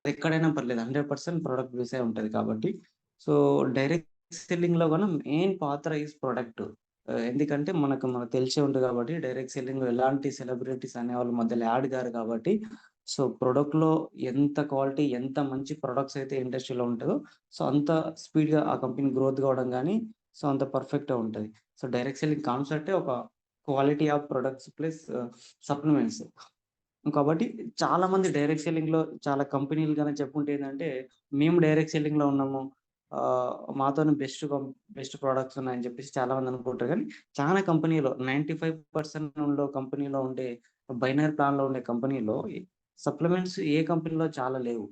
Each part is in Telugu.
ఎక్కడైనా పర్లేదు 100% ప్రొడక్ట్ బేసే ఉంటది కాబట్టి. సో, డైరెక్ట్ సెల్లింగ్‌లో గూడా మెయిన్ పాత్ర ఈస్ ప్రొడక్ట్. ఎందుకంటే మనకు తెలిసే ఉంటది కాబట్టి డైరెక్ట్ సెల్లింగ్‌లో ఎలాంటి సెలబ్రిటీస్ అనేవాళ్ళు మధ్యలో యాడ్ గారు కాబట్టి, సో, ప్రొడక్ట్‌లో ఎంత క్వాలిటీ, ఎంత మంచి ప్రొడక్ట్స్ అయితే ఇండస్ట్రీలో ఉంటదో, సో, అంత స్పీడ్‌గా ఆ కంపెనీ గ్రోత్ కావడం గానీ, సో, అంత పర్ఫెక్ట్‌గా ఉంటది. సో, డైరెక్ట్ సెల్లింగ్ కాన్సెప్టే ఒక quality of products plus supplements. కాబట్టి చాలామంది డైరెక్ట్ సెల్లింగ్‌లో చాలా కంపెనీలు గాని చెప్పుకుంటే ఏందంటే, మేము డైరెక్ట్ సెల్లింగ్‌లో ఉన్నాము. మాతోని బెస్ట్ ప్రొడక్ట్స్ ఉన్నాయని చెప్పేసి చాలామంది అనుకుంటారు గానీ, చాలా కంపెనీలో 95% కంపెనీలో ఉండే బైనరీ ప్లాన్‌లో ఉండే కంపెనీలో సప్లిమెంట్స్ ఏ కంపెనీలో చాలా లేవు.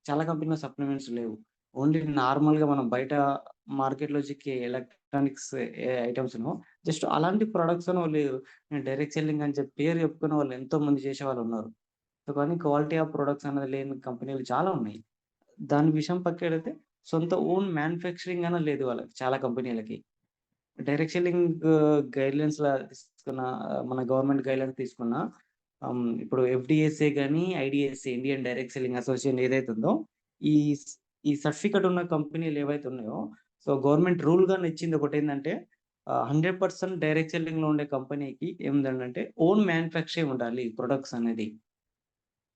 చాలా కంపెనీలో సప్లిమెంట్స్ లేవు. ఓన్లీ నార్మల్‌గా మనం బయట మార్కెట్‌లో చిక్కే ఎలక్ట్రానిక్స్ ఏ ఐటెమ్స్‌ను జస్ట్ అలాంటి ప్రొడక్ట్స్‌ను వాళ్ళు డైరెక్ట్ సెల్లింగ్ అని చెప్పి పేరు చెప్పుకునే వాళ్ళు ఎంతోమంది చేసేవాళ్ళున్నారు. సో, కానీ క్వాలిటీ ఆఫ్ ప్రొడక్ట్స్ అనేది లేని కంపెనీలు చాలా ఉన్నాయి. దాని విషయం పక్కనెడితే సొంత ఓన్ మ్యానుఫ్యాక్చరింగ్ అనేది లేదు వాళ్ళకి చాలా కంపెనీలకి. డైరెక్ట్ సెల్లింగ్ గైడ్‌లైన్స్‌లా తీసుకున్న మన గవర్నమెంట్ గైడ్‌లైన్స్ తీసుకున్న ఇప్పుడు ఎఫ్‌డిఎస్ఏ గాని, ఐడీఎస్ఏ ఇండియన్ డైరెక్ట్ సెల్లింగ్ అసోసియేషన్ ఏదైతే ఉందో, ఈ స్ ఈ సర్టిఫికేట్ ఉన్న కంపెనీలు ఏవైతే ఉన్నాయో, సో, గవర్నమెంట్ రూల్‌గానే ఇచ్చింది ఒకటేందంటే 100% డైరెక్ట్ సెల్లింగ్‌లో ఉండే కంపెనీకి ఏముందనంటే ఓన్ మ్యానుఫ్యాక్చరింగ్ ఉండాలి ప్రొడక్ట్స్ అనేది.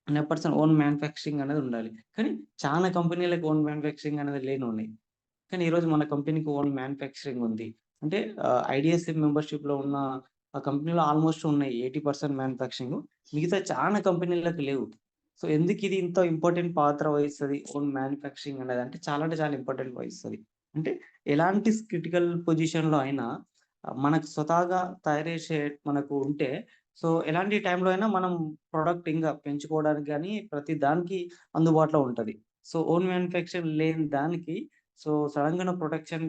100% ఓన్ మ్యానుఫ్యాక్చరింగ్ అనేది ఉండాలి. కానీ చాలా కంపెనీలకి ఓన్ మ్యానుఫ్యాక్చరింగ్ అనేది లేనున్నాయి. కానీ ఈరోజు మన కంపెనీకి ఓన్ మ్యానుఫ్యాక్చరింగ్ ఉంది. అంటే ఐడీఎస్‌సి మెంబర్‌షిప్‌లో ఉన్న ఆ కంపెనీలో ఆల్‌మోస్ట్ ఉన్నాయి. 80% మ్యానుఫ్యాక్చరింగు. మిగతా చానా కంపెనీలకు లేవు. సో, ఎందుకిది ఇంత ఇంపార్టెంట్ పాత్ర వహిస్తది ఓన్ మ్యానుఫ్యాక్చరింగ్ అనేదంటే చాలా అంటే చాలా ఇంపార్టెంట్ వహిస్తది. అంటే ఎలాంటి క్రిటికల్ పొజిషన్‌లో అయినా మనకు స్వతహాగా తయారు చేసే మనకు ఉంటే సో, ఎలాంటి టైంలో అయినా మనం ప్రొడక్ట్ ఇంగా పెంచుకోవడానికి గాని ప్రతి దానికి అందుబాటులో ఉంటది. సో, ఓన్ మ్యానుఫ్యాక్చరింగ్ లేని దానికి సో, సడెన్‌గా ప్రొడక్షన్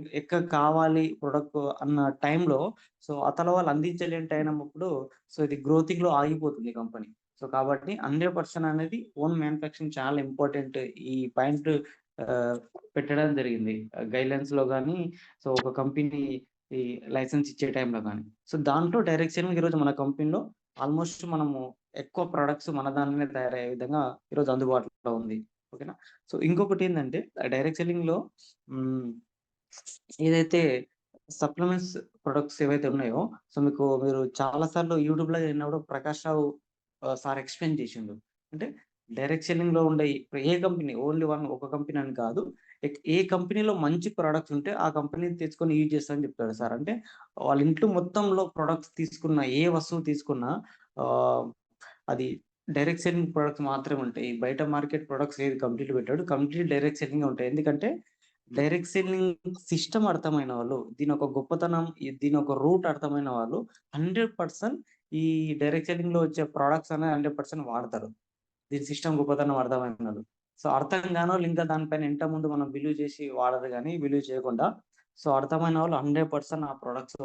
కావాలి ప్రొడక్ట్ అన్న టైంలో సో, అవతల వాళ్ళు అందించలేని టైమప్పుడు సో, ఇది గ్రోతింగ్‌లో ఆగిపోతుంది కంపెనీ. సో, కాబట్టి 100% అనేది ఓన్ మ్యానుఫ్యాక్చరింగ్ చాలా ఇంపార్టెంట్. ఈ పాయింట్ ఆహ్, పెట్టడం జరిగింది. గైడ్‌లైన్స్‌లో గాని, సో, ఒక కంపెనీ ఈ లైసెన్స్ ఇచ్చే టైంలో గాని. సో, దాంట్లో డైరెక్ట్ సెల్లింగ్ ఈరోజు మన కంపెనీలో ఆల్‌మోస్ట్ మనము ఎక్కువ ప్రొడక్ట్స్ మన దానిలోనే తయారయ్యే విధంగా ఈరోజు అందుబాటులో ఉంది. ఓకేనా? సో, ఇంకొకటేందంటే డైరెక్ట్ సెల్లింగ్‌లో హ్మ్. ఏదైతే సప్లిమెంట్స్ ప్రొడక్ట్స్ ఏవైతే ఉన్నాయో, సో, మీరు చాలా సార్లు యూట్యూబ్‌లో విన్నప్పుడు ప్రకాష్ రావు సార్ ఎక్స్‌ప్లెయిన్ చేసిండు. అంటే డైరెక్ట్ సెల్లింగ్‌లో ఉండే ఇప్పుడు ఏ కంపెనీ ఓన్లీ ఒక కంపెనీ అని కాదు. ఏ కంపెనీలో మంచి ప్రొడక్ట్స్ ఉంటే ఆ కంపెనీని తెచ్చుకొని యూజ్ చేస్తా అని చెప్తాడు సార్. అంటే వాళ్ళ ఇంట్లో మొత్తంలో ప్రొడక్ట్స్ తీసుకున్న ఏ వస్తువు తీసుకున్నా ఆహ్, అది డైరెక్ట్ సెల్లింగ్ ప్రొడక్ట్స్ మాత్రమే ఉంటాయి. బయట మార్కెట్ ప్రొడక్ట్స్ ఏది కంప్లీట్ పెట్టాడు. కంప్లీట్ డైరెక్ట్ సెల్లింగే ఉంటాయి. ఎందుకంటే డైరెక్ట్ సెల్లింగ్ సిస్టమ్ అర్థమైన వాళ్ళు, దీనొక గొప్పతనం, దీనొక రూట్ అర్థమైన వాళ్ళు 100% ఈ డైరెక్ట్ సెల్లింగ్‌లో వచ్చే ప్రొడక్ట్స్ అనేవి 100% వాడతారు. దీని సిస్టమ్ గొప్పతనం అర్థమైనోళ్ళు. సో, అర్థం కానోళ్ళు ఇంకా దానిపైన ముందు మనం బిలీవ్ చేసి వాడరు గానీ, బిలీవ్ చేయకుండా సో, అర్థమైన వాళ్ళు 100% ఆ ప్రొడక్ట్స్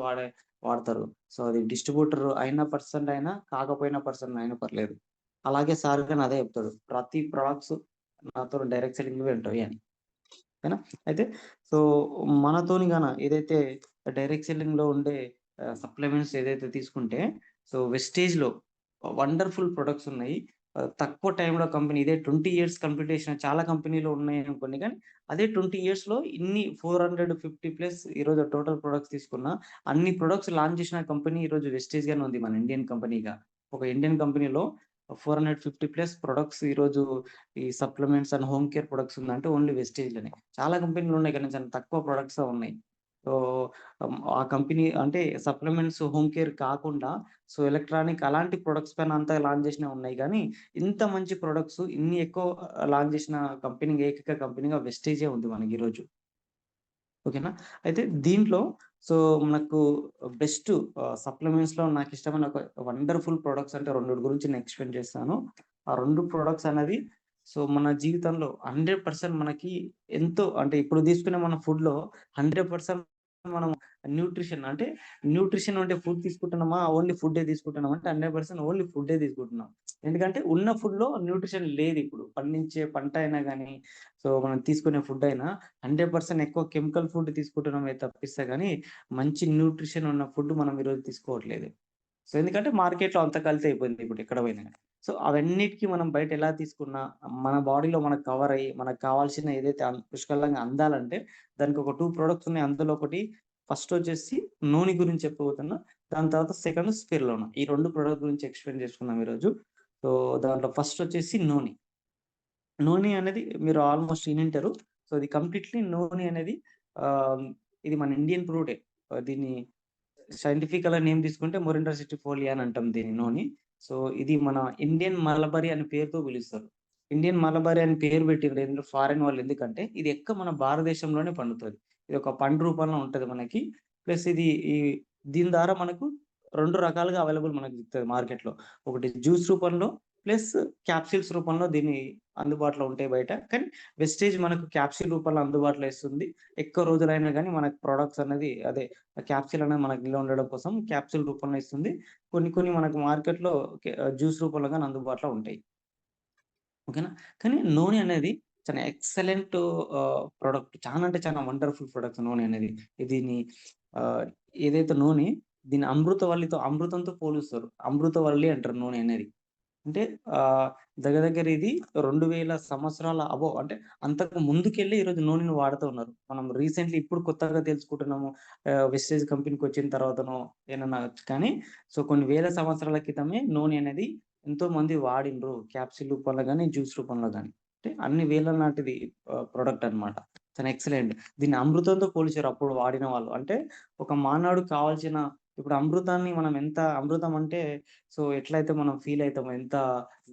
వాడతారు. సో, అది డిస్ట్రిబ్యూటర్ అయిన పర్సన్ అయినా, కాకపోయిన పర్సన్ అయినా పర్లేదు. అలాగే సార్ గాని అదే చెప్తాడు. ప్రతి ప్రొడక్ట్స్ నాతో డైరెక్ట్ సెల్లింగ్‌వే ఉంటాయి అని. ఓకేనా? అయితే సో, మనతోని గాన ఏదైతే డైరెక్ట్ సెల్లింగ్‌లో ఉండే సప్లిమెంట్స్ ఏదైతే తీసుకుంటే, సో, వెస్టేజ్‌లో వండర్‌ఫుల్ ప్రొడక్ట్స్ ఉన్నాయి. తక్కువ టైమ్‌లో కంపెనీ ఇదే 20 ఇయర్స్ కంప్లీట్ చేసిన చాలా కంపెనీలు ఉన్నాయనుకోండి గానీ, అదే 20 ఇయర్స్‌లో ఇన్ని 450 ప్లస్ ఈరోజు టోటల్ ప్రొడక్ట్స్ తీసుకున్న, అన్ని ప్రొడక్ట్స్ లాంచ్ చేసిన కంపెనీ ఈరోజు వెస్టేజ్ గానే ఉంది మన ఇండియన్ కంపెనీగా. ఒక ఇండియన్ కంపెనీలో 450 ప్లస్ ప్రొడక్ట్స్ ఈరోజు ఈ supplements and home care products ఉందంటే ఓన్లీ వెస్టేజ్‌లోనే. చాలా కంపెనీలున్నాయి కానీ చాలా తక్కువ ప్రొడక్ట్సే ఉన్నాయి. సో, ఆ కంపెనీ అంటే సప్లిమెంట్స్, హోమ్ కేర్ కాకుండా సో, ఎలక్ట్రానిక్ అలాంటి ప్రొడక్ట్స్ పైన అంతా లాంచ్ చేసినవి ఉన్నాయి గానీ, ఇంత మంచి ప్రొడక్ట్స్ ఇన్ని ఎక్కువ లాంచ్ చేసిన కంపెనీ ఏకైక కంపెనీగా వెస్టేజే ఉంది మనకీరోజు. ఓకేనా? అయితే దీంట్లో సో, మనకు బెస్ట్ సప్లిమెంట్స్‌లో నాకిష్టమైన ఒక వండర్‌ఫుల్ ప్రొడక్ట్స్ అంటే 2 గురించి నేను ఎక్స్‌ప్లెయిన్ చేస్తాను. ఆ 2 ప్రొడక్ట్స్ అనేవి సో, మన జీవితంలో 100% మనకి ఎంతో అంటే ఇప్పుడు తీసుకునే మన ఫుడ్‌లో 100% మనం న్యూట్రిషన్ అంటే ఫుడ్ తీసుకుంటున్నామా? ఓన్లీ ఫుడ్డే తీసుకుంటున్నామా? అంటే 100% ఓన్లీ ఫుడ్డే తీసుకుంటున్నాం. ఎందుకంటే ఉన్న ఫుడ్‌లో న్యూట్రిషన్ లేదిప్పుడు. పండించే పంట అయినా గాని, సో, మనం తీసుకునే ఫుడ్ అయినా 100% ఎక్కువ కెమికల్ ఫుడ్ తీసుకుంటున్నామే తప్పిస్తే గాని, మంచి న్యూట్రిషన్ ఉన్న ఫుడ్ మనం ఈరోజు తీసుకోవట్లేదు. సో, ఎందుకంటే మార్కెట్‌లో అంతా కల్తీ అయిపోయింది ఇప్పుడు ఎక్కడ పోయినా గాని. సో, అవన్నిటికి మనం బయట ఎలా తీసుకున్నా, మన బాడీలో మనకు కవర్ అయ్యి, మనకు కావాల్సిన ఏదైతే పుష్కలంగా అందాలంటే, దానికి ఒక 2 ప్రొడక్ట్స్ ఉన్నాయి. అందులో ఒకటి ఫస్ట్ వచ్చేసి నూనె గురించి చెప్పబోతున్నా. దాని తర్వాత సెకండ్ స్పిరులినా. ఈ 2 ప్రొడక్ట్ గురించి ఎక్స్‌ప్లెయిన్ చేసుకుందాం ఈరోజు. సో, దాంట్లో ఫస్ట్ వచ్చేసి నూనె. నూనె అనేది మీరు ఆల్‌మోస్ట్ ఇనుంటారు. సో, ఇది కంప్లీట్‌లీ నూనె అనేది ఆహ్, ఇది మన ఇండియన్ ఫ్రూటే. దీన్ని సైంటిఫికల్‌గా నేమ్ తీసుకుంటే మొరిండా సిట్రిఫోలియా అని అంటాం దీని నూనె. సో, ఇది మన ఇండియన్ మలబరీ అనే పేరుతో పిలుస్తారు. ఇండియన్ మలబరీ అని పేరు పెట్టిండ్రు ఎందుకు ఫారెన్ వాళ్ళు ఎందుకంటే, ఇది మన భారతదేశంలోనే పండుతది. ఇది ఒక పండు రూపంలో ఉంటది మనకి. ప్లస్ ఇది దీని ద్వారా మనకు 2 రకాలుగా అవైలబుల్ మనకు దొరుకుతది మార్కెట్‌లో. ఒకటి జ్యూస్ రూపంలో ప్లస్ క్యాప్సూల్స్ రూపంలో దీన్ని అందుబాటులో ఉంటాయి బయట. కానీ వెస్టేజ్ మనకు క్యాప్సూల్ రూపంలో అందుబాటులో ఇస్తుంది. ఎక్కువ రోజులైనా గానీ మనకు ప్రొడక్ట్స్ అనేది క్యాప్సూల్ అనేది మనకు నిల్వ ఉండడం కోసం క్యాప్సూల్ రూపంలో ఇస్తుంది. కొన్ని కొన్ని మనకు మార్కెట్‌లో జ్యూస్ రూపంలో గాని అందుబాటులో ఉంటాయి. ఓకేనా. కానీ నూనె అనేది చాలా ఎక్సలెంట్ ప్రొడక్ట్. చానా అంటే చానా వండర్‌ఫుల్ ప్రొడక్ట్ నూనె అనేది. దీన్ని ఆహ్, ఏదైతే నూనె దీన్ని అమృతంతో పోలుస్తారు. అమృతవల్లి అంటారు నూనె అనేది. అంటే ఆహ్, దగ్గర దగ్గర ఇది 2000 సంవత్సరాల అబోవ్ అంటే అంతకు ముందుకెళ్ళి ఈరోజు నూనెను వాడుతూ ఉన్నారు. మనం రీసెంట్‌లీ ఇప్పుడు కొత్తగా తెలుసుకుంటున్నాము. వెస్టేజ్ కంపెనీకొచ్చిన తర్వాతనో ఏనన్నా కానీ కొన్ని వేల సంవత్సరాల క్రితమే నూనె అనేది ఎంతోమంది వాడిండ్రు. క్యాప్సూల్ రూపంలో గాని, జ్యూస్ రూపంలో గాని. అంటే అన్ని వేల నాటిది ప్రొడక్ట్ అన్నమాట. చాలా ఎక్సలెంట్. దీన్ని అమృతంతో పోల్చారు అప్పుడు వాడిన వాళ్ళు. అంటే ఒక మానవుడికి కావాల్సిన ఇప్పుడు అమృతాన్ని మనం ఎంత అమృతం అంటే ఎట్లయితే మనం ఫీల్ అయితామో, ఎంత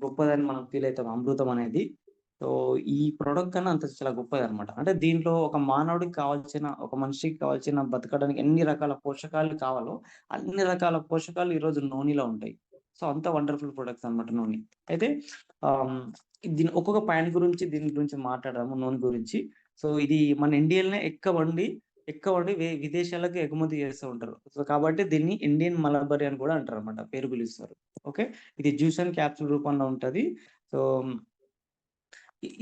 గొప్పదని మనం ఫీల్ అయితామో అమృతం అనేది. సో, ఈ ప్రొడక్ట్ కన్నా అంత చాలా గొప్పదనమాట. అంటే దీంట్లో ఒక మానవుడికి కావాల్సిన, ఒక మనిషికి కావాల్సిన బతకడానికి ఎన్ని రకాల పోషకాలు కావాలో, అన్ని రకాల పోషకాలు ఈరోజు నూనెలో ఉంటాయి. సో, అంత వండర్‌ఫుల్ ప్రొడక్ట్స్ అనమాట నూనె. అయితే ఆహ్, హ్మ్, దీని ఒక్కొక్క పాయింట్ గురించి దీని గురించి మాట్లాడదాము నూనె గురించి. సో, ఇది మన ఇండియాలోనే ఎక్కువండి విదేశాలకు ఎగుమతి చేస్తూ ఉంటారు. సో, కాబట్టి దీన్ని ఇండియన్ మలబరీ అని కూడా అంటారనమాట. పేరు పిలుస్తారు. ఓకే. ఇది జ్యూస్ అండ్ క్యాప్సూల్ రూపంలో ఉంటది. సో,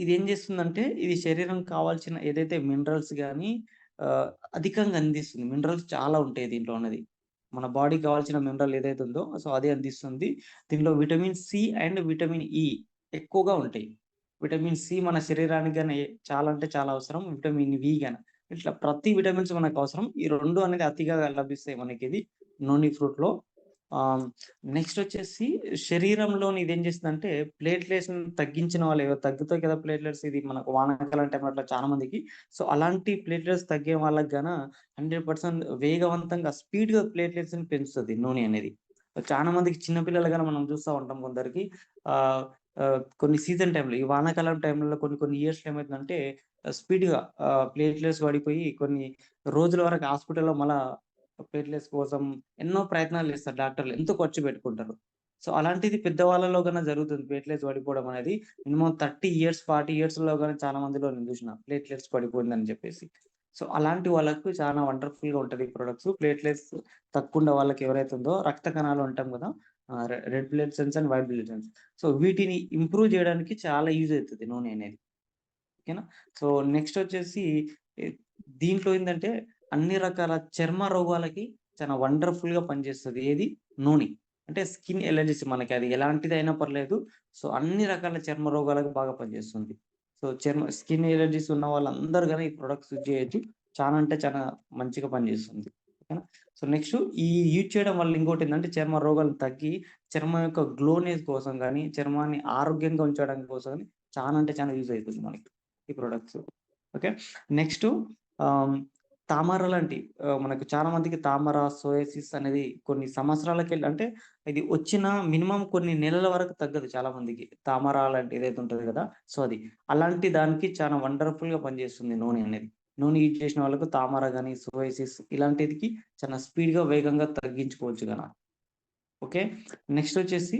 ఇదేం చేస్తుందంటే, ఇది శరీరంకి కావాల్సిన ఏదైతే మినరల్స్ గాని ఆహ్, అధికంగా అందిస్తుంది. మినరల్స్ చాలా ఉంటాయి దీంట్లో ఉన్నది. మన బాడీకి కావాల్సిన మినరల్ ఏదైతే ఉందో, అది అందిస్తుంది. దీనిలో vitamin C and vitamin E ఎక్కువగా ఉంటాయి. విటమిన్ సి మన శరీరానికి గాని చాలా అంటే చాలా అవసరం. విటమిన్ వి గాని. ఇట్లా ప్రతి విటమిన్స్ మనకవసరం. ఈ 2 అనేది అతిగా లభిస్తాయి మనకిది నోని ఫ్రూట్‌లో. ఆహ్, నెక్స్టొచ్చేసి శరీరంలోని ఇదేం చేస్తుందంటే ప్లేట్‌లెట్స్‌ని తగ్గించిన వాళ్ళు తగ్గుతాయి కదా ప్లేట్‌లెట్స్ ఇది మనకు వానాకాలం టైంలో అట్లా చాలా మందికి. అలాంటి ప్లేట్‌లెట్స్ తగ్గే వాళ్ళకి 100% వేగవంతంగా స్పీడ్‌గా ప్లేట్‌లెట్స్‌ని పెంచుతది నూనె అనేది. చాలా మందికి చిన్న పిల్లలు గాని మనం చూస్తా ఉంటాం కొందరికి. ఆహ్, కొన్ని సీజన్ టైమ్‌లో ఈ వానాకాలం టైంలలో కొన్ని కొన్ని ఇయర్స్‌లో ఏమైతుందంటే స్పీడ్‌గా ప్లేట్‌లెట్స్ పడిపోయి కొన్ని రోజుల వరకు హాస్పిటల్‌లో మళ్ళా ప్లేట్‌లెట్స్ కోసం ఎన్నో ప్రయత్నాలు చేస్తారు డాక్టర్లు. ఎంతో ఖర్చు పెట్టుకుంటారు. అలాంటిది పెద్దవాళ్ళలో జరుగుతుంది ప్లేట్‌లెట్స్ పడిపోవడం అనేది. మినిమమ్ 30 ఇయర్స్, 40 ఇయర్స్‌లో చాలా మందిలో నేను చూసిన ప్లేట్‌లెట్స్ పడిపోయిందని చెప్పేసి. అలాంటి వాళ్ళకు చాలా వండర్‌ఫుల్‌గా ఉంటది ఈ ప్రొడక్ట్స్. ప్లేట్‌లెట్స్ తక్కువుండే వాళ్ళకి ఎవరైతే ఉందో రక్త కణాలు అంటాం కదా! Red blood cells and white blood cells. వీటిని ఇంప్రూవ్ చేయడానికి చాలా యూజ్ అయితది నూనె అనేది. ఓకేనా. సో, నెక్స్టొచ్చేసి ఎ దీంట్లో ఏందంటే, అన్ని రకాల చర్మ రోగాలకి చాలా వండర్‌ఫుల్‌గా పనిచేస్తది. ఏది? నూనె. అంటే స్కిన్ ఎలర్జీస్ మనకది ఎలాంటిదైనా పర్లేదు. అన్ని రకాల చర్మ రోగాలకు బాగా పనిచేస్తుంది. స్కిన్ ఎలర్జీస్ ఉన్న వాళ్ళందరూ గాని ఈ ప్రొడక్ట్స్ యూజ్ చేయొచ్చు. చానా అంటే చానా మంచిగా పనిచేస్తుంది. ఓకేనా. నెక్స్టు ఈ యూజ్ చేయడం వల్ల ఇంకోటేందంటే, చర్మ రోగాలు తగ్గి, చర్మం యొక్క గ్లోనెస్ కోసం గాని, చర్మాన్ని ఆరోగ్యంగా ఉంచడం కోసం గాని చానా అంటే చానా యూజ్ అయితుంది మనకి. ఈ ప్రొడక్ట్స్. ఓకే. నెక్స్టు ఆహ్, తామర లాంటి మనకు చాలా మందికి తామర, సోయాసిస్ అనేది కొన్ని సంవత్సరాలకెళ్ళి అంటే ఇది వచ్చిన మినిమమ్ కొన్ని నెలల వరకు తగ్గదు చాలా మందికి. తామర లాంటి ఏదైతే ఉంటది కదా! అది. అలాంటి దానికి చాలా వండర్‌ఫుల్‌గా పనిచేస్తుంది నూనె అనేది. నూనె యూజ్ చేసిన వాళ్ళకు తామర గాని, సోయాసిస్ ఇలాంటిదికి చాలా స్పీడ్‌గా, వేగంగా తగ్గించుకోవచ్చు ఓకే. నెక్స్టొచ్చేసి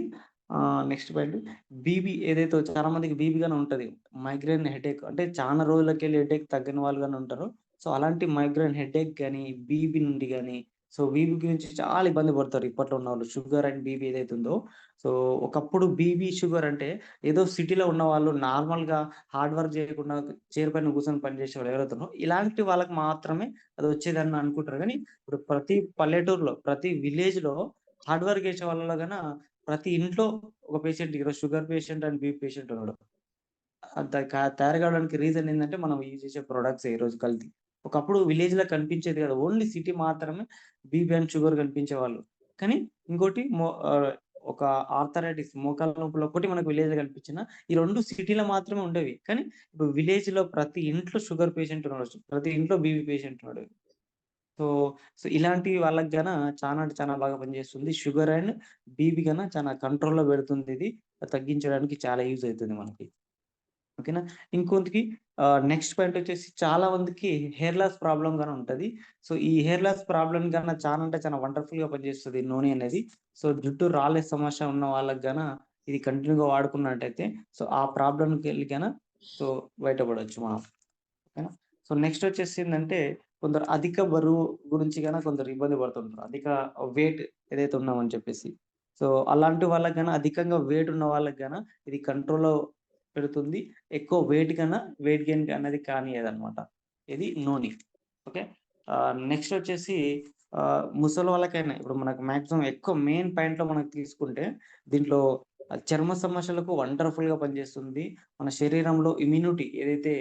నెక్స్ట్ పాయింట్ బీపీ ఏదైతే చాలా మందికి బీపీ గాని ఉంటది. మైగ్రేన్ హెడేక్ అంటే చాలా రోజులకెళ్ళి హెడేక్ తగ్గని వాళ్ళు గాని ఉంటారు. అలాంటి మైగ్రేన్ హెడేక్ గాని, బీపీ నుండి గాని, బీపీ గురించి చాలా ఇబ్బంది పడతారు ఇప్పట్లో ఉన్నవాళ్ళు. షుగర్ అండ్ బీపీ ఏదైతే ఉందో, సో ఒకప్పుడు బీపీ, షుగర్ అంటే ఏదో సిటీలో ఉన్నవాళ్ళు నార్మల్‌గా హార్డ్ వర్క్ చేయకుండా చైర్ పైన కూర్చొని పనిచేసేవాళ్ళు ఎవరైతే ఉన్నారో, ఇలాంటి వాళ్ళకి మాత్రమే అది వచ్చేదని అనుకుంటారు గానీ, ఇప్పుడు ప్రతి పల్లెటూరులో, ప్రతి విలేజ్‌లో హార్డ్ వర్క్ చేసే వాళ్ళలో ప్రతి ఇంట్లో ఒక పేషెంట్ ఈరోజు sugar patient and BP patient ఉన్నాడు. తయారు కావడానికి రీజన్ ఏందంటే, మనం యూజ్ చేసే ప్రొడక్ట్సే ఈరోజు కల్తీ. ఒకప్పుడు విలేజ్‌లో కనిపించేది కాదు. ఓన్లీ సిటీ మాత్రమే బీపీ అండ్ షుగర్ కనిపించేవాళ్ళు. కానీ ఇంకోటి ఒక ఆర్థరైటిస్ మోకాళ్ళ నొప్పులు ఒక్కటి మనకు విలేజ్‌లో కనిపించినా, ఈ 2 సిటీలో మాత్రమే ఉండేవి. కానీ ఇప్పుడు విలేజ్‌లో ప్రతి ఇంట్లో షుగర్ పేషెంట్ ఉన్నాడు. ప్రతి ఇంట్లో బీపీ పేషెంట్ ఉన్నాడు. సో, సో ఇలాంటి వాళ్ళకి చానా అంటే చానా బాగా పనిచేస్తుంది. షుగర్ అండ్ బీపీ చానా కంట్రోల్‌లో పెడుతుందిది. తగ్గించడానికి చాలా యూజ్ అయితుంది మనకి. ఓకేనా. ఇంకొందికి నెక్స్ట్ పాయింట్ వచ్చేసి చాలా మందికి హెయిర్ లాస్ ప్రాబ్లమ్ ఉంటది. సో, ఈ హెయిర్ లాస్ ప్రాబ్లమ్ చానా అంటే చానా వండర్‌ఫుల్‌గా పనిచేస్తది నూనె అనేది. సో, జుట్టు రాలే సమస్య ఉన్న వాళ్ళకి ఇది కంటిన్యూ‌గా వాడుకున్నట్టయితే సో, ఆ ప్రాబ్లమ్‌కెళ్ళి సో, బయటపడొచ్చు మనం. ఓకేనా. సో, నెక్స్ట్ వచ్చేసిందంటే కొందరు అధిక బరువు గురించి కొందరు ఇబ్బంది పడుతుంటారు. అధిక వెయిట్ ఏదైతే ఉన్నామని చెప్పేసి. సో, అలాంటి వాళ్ళకి అధికంగా వెయిట్ ఉన్న వాళ్ళకి ఇది కంట్రోల్‌లో పెడుతుంది. ఎక్కువ వెయిట్ గెయిన్ అనేది కానీయదనమాట. ఇది నూనె. ఓకే. నెక్స్ట్ వచ్చేసి ముసలి వాళ్ళకైనా ఇప్పుడు మనకు మాక్సిమం ఎక్కువ మెయిన్ పాయింట్‌లో మనకు తీసుకుంటే దీంట్లో చర్మ సమస్యలకు వండర్‌ఫుల్‌గా పనిచేస్తుంది. మన శరీరంలో ఇమ్యూనిటీ ఏదైతే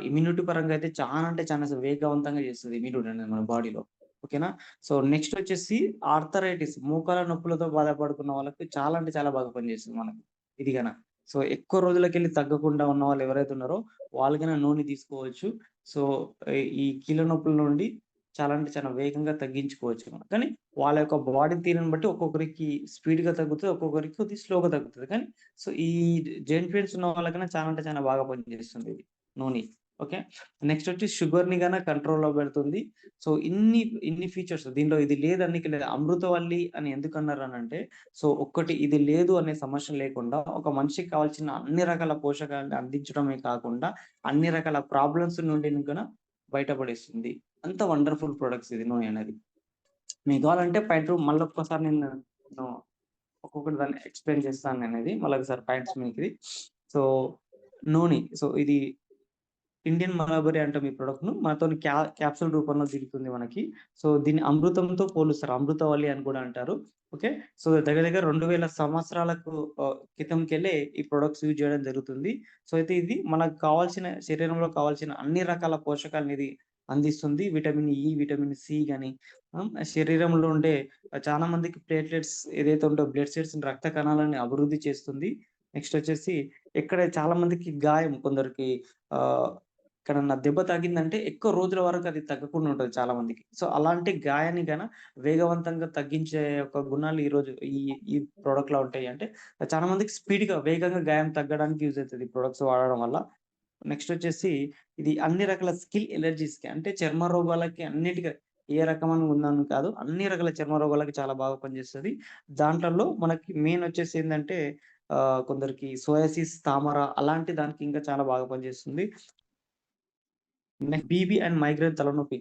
ఇమ్యూనిటీ పరంగా అయితే చానా అంటే చానా వేగవంతంగా చేస్తది ఇమ్యూనిటీ అనేది మన బాడీలో. ఓకేనా. సో, నెక్స్ట్ వచ్చేసి ఆర్థరైటిస్ మోకాళ్ళ నొప్పులతో బాధపడుతున్న వాళ్ళకి చాలా అంటే చాలా బాగా పనిచేస్తుంది మనకి ఇది సో, ఎక్కువ రోజులకెళ్ళి తగ్గకుండా ఉన్నవాళ్ళు ఎవరైతే ఉన్నారో వాళ్ళు నూనె తీసుకోవచ్చు. సో, ఈ కీళ్ళ నొప్పుల నుండి చాలా అంటే చాలా వేగంగా తగ్గించుకోవచ్చు మనం. కానీ వాళ్ళ యొక్క బాడీ తీరుని బట్టి ఒక్కొక్కరికి స్పీడ్‌గా తగ్గుతది. ఒక్కొక్కరికి కొద్దిగా స్లోగా తగ్గుతది. కానీ సో, ఈ జాయింట్ పెయిన్స్ ఉన్న వాళ్ళకన్నా చాలా అంటే చాలా బాగా పనిచేస్తుంది ఇది నూనె. ఓకే. నెక్స్ట్ వచ్చి షుగర్‌ని కంట్రోల్‌లో పెడుతుంది. సో, ఇన్ని ఫీచర్స్ దీనిలో ఇది లేదనీకి లేదు. అమృతవల్లి అని ఎందుకన్నారనంటే సో, ఒక్కటి ఇది లేదు అనే సమస్య లేకుండా ఒక మనిషికి కావాల్సిన అన్ని రకాల పోషకాలను అందించడమే కాకుండా అన్ని రకాల ప్రాబ్లమ్స్ నుండి బయటపడేస్తుంది. అంత వండర్‌ఫుల్ ప్రొడక్ట్స్ ఇది నూనె అనేది. మీకు కావాలంటే పాయింట్ మళ్ళొక్కసారి నేను ఒక్కొక్కటి దాన్ని ఎక్స్‌ప్లెయిన్ చేస్తాను నేనది. మళ్ళొకసారి పాయింట్స్ మీకిది. సో, నూనె. సో, ఇది ఇండియన్ మలబరీ అంటాం ఈ ప్రొడక్ట్‌ను. మనతోని క్యాప్సూల్ రూపంలో దిగుతుంది మనకి. సో, దీన్ని అమృతంతో పోలుస్తారు. అమృతవల్లి అని కూడా అంటారు. ఓకే. సో, దగ్గర దగ్గర 2000 సంవత్సరాలకు క్రితంకెళ్ళే ఈ ప్రొడక్ట్స్ యూజ్ చేయడం జరుగుతుంది. సో, అయితే ఇది మనకు కావాల్సిన శరీరంలో కావాల్సిన అన్ని రకాల పోషకాలనిది అందిస్తుంది. విటమిన్ ఈ, విటమిన్ సి శరీరంలో ఉండే చాలా మందికి ప్లేట్లెట్స్ ఏదైతే ఉంటో బ్లడ్ సెల్స్‌ని రక్త కణాలని అభివృద్ధి చేస్తుంది. నెక్స్ట్ వచ్చేసి చాలా మందికి గాయం కొందరికి ఆహ్ ఎక్కడన్నా దెబ్బ తాకిందంటే ఎక్కువ రోజుల వరకు అది తగ్గకుండా ఉంటది చాలా మందికి. సో, అలాంటి గాయాన్ని వేగవంతంగా తగ్గించే ఒక గుణాలు ఈరోజు ఈ ఈ ప్రొడక్ట్‌లో ఉంటాయి. అంటే చాలా మందికి స్పీడ్‌గా వేగంగా గాయం తగ్గడానికి యూజ్ అయితది ఈ ప్రొడక్ట్స్ వాడడం వల్ల. నెక్స్ట్ వచ్చేసి ఇది అన్ని రకాల స్కిన్ ఎలర్జీస్‌కి అంటే చర్మ రోగాలకి అన్నిటికి ఏ రకమైన ఉందని కాదు. అన్ని రకాల చర్మ రోగాలకి చాలా బాగా పనిచేస్తది. దాంట్లల్లో మనకి మెయిన్ వచ్చేసి ఏందంటే కొందరికి సోయాసిస్, తామర అలాంటి దానికి ఇంకా చాలా బాగా పనిచేస్తుంది. నెక్స్ట్ బీపీ అండ్ మైగ్రేన్ తలనొప్పి.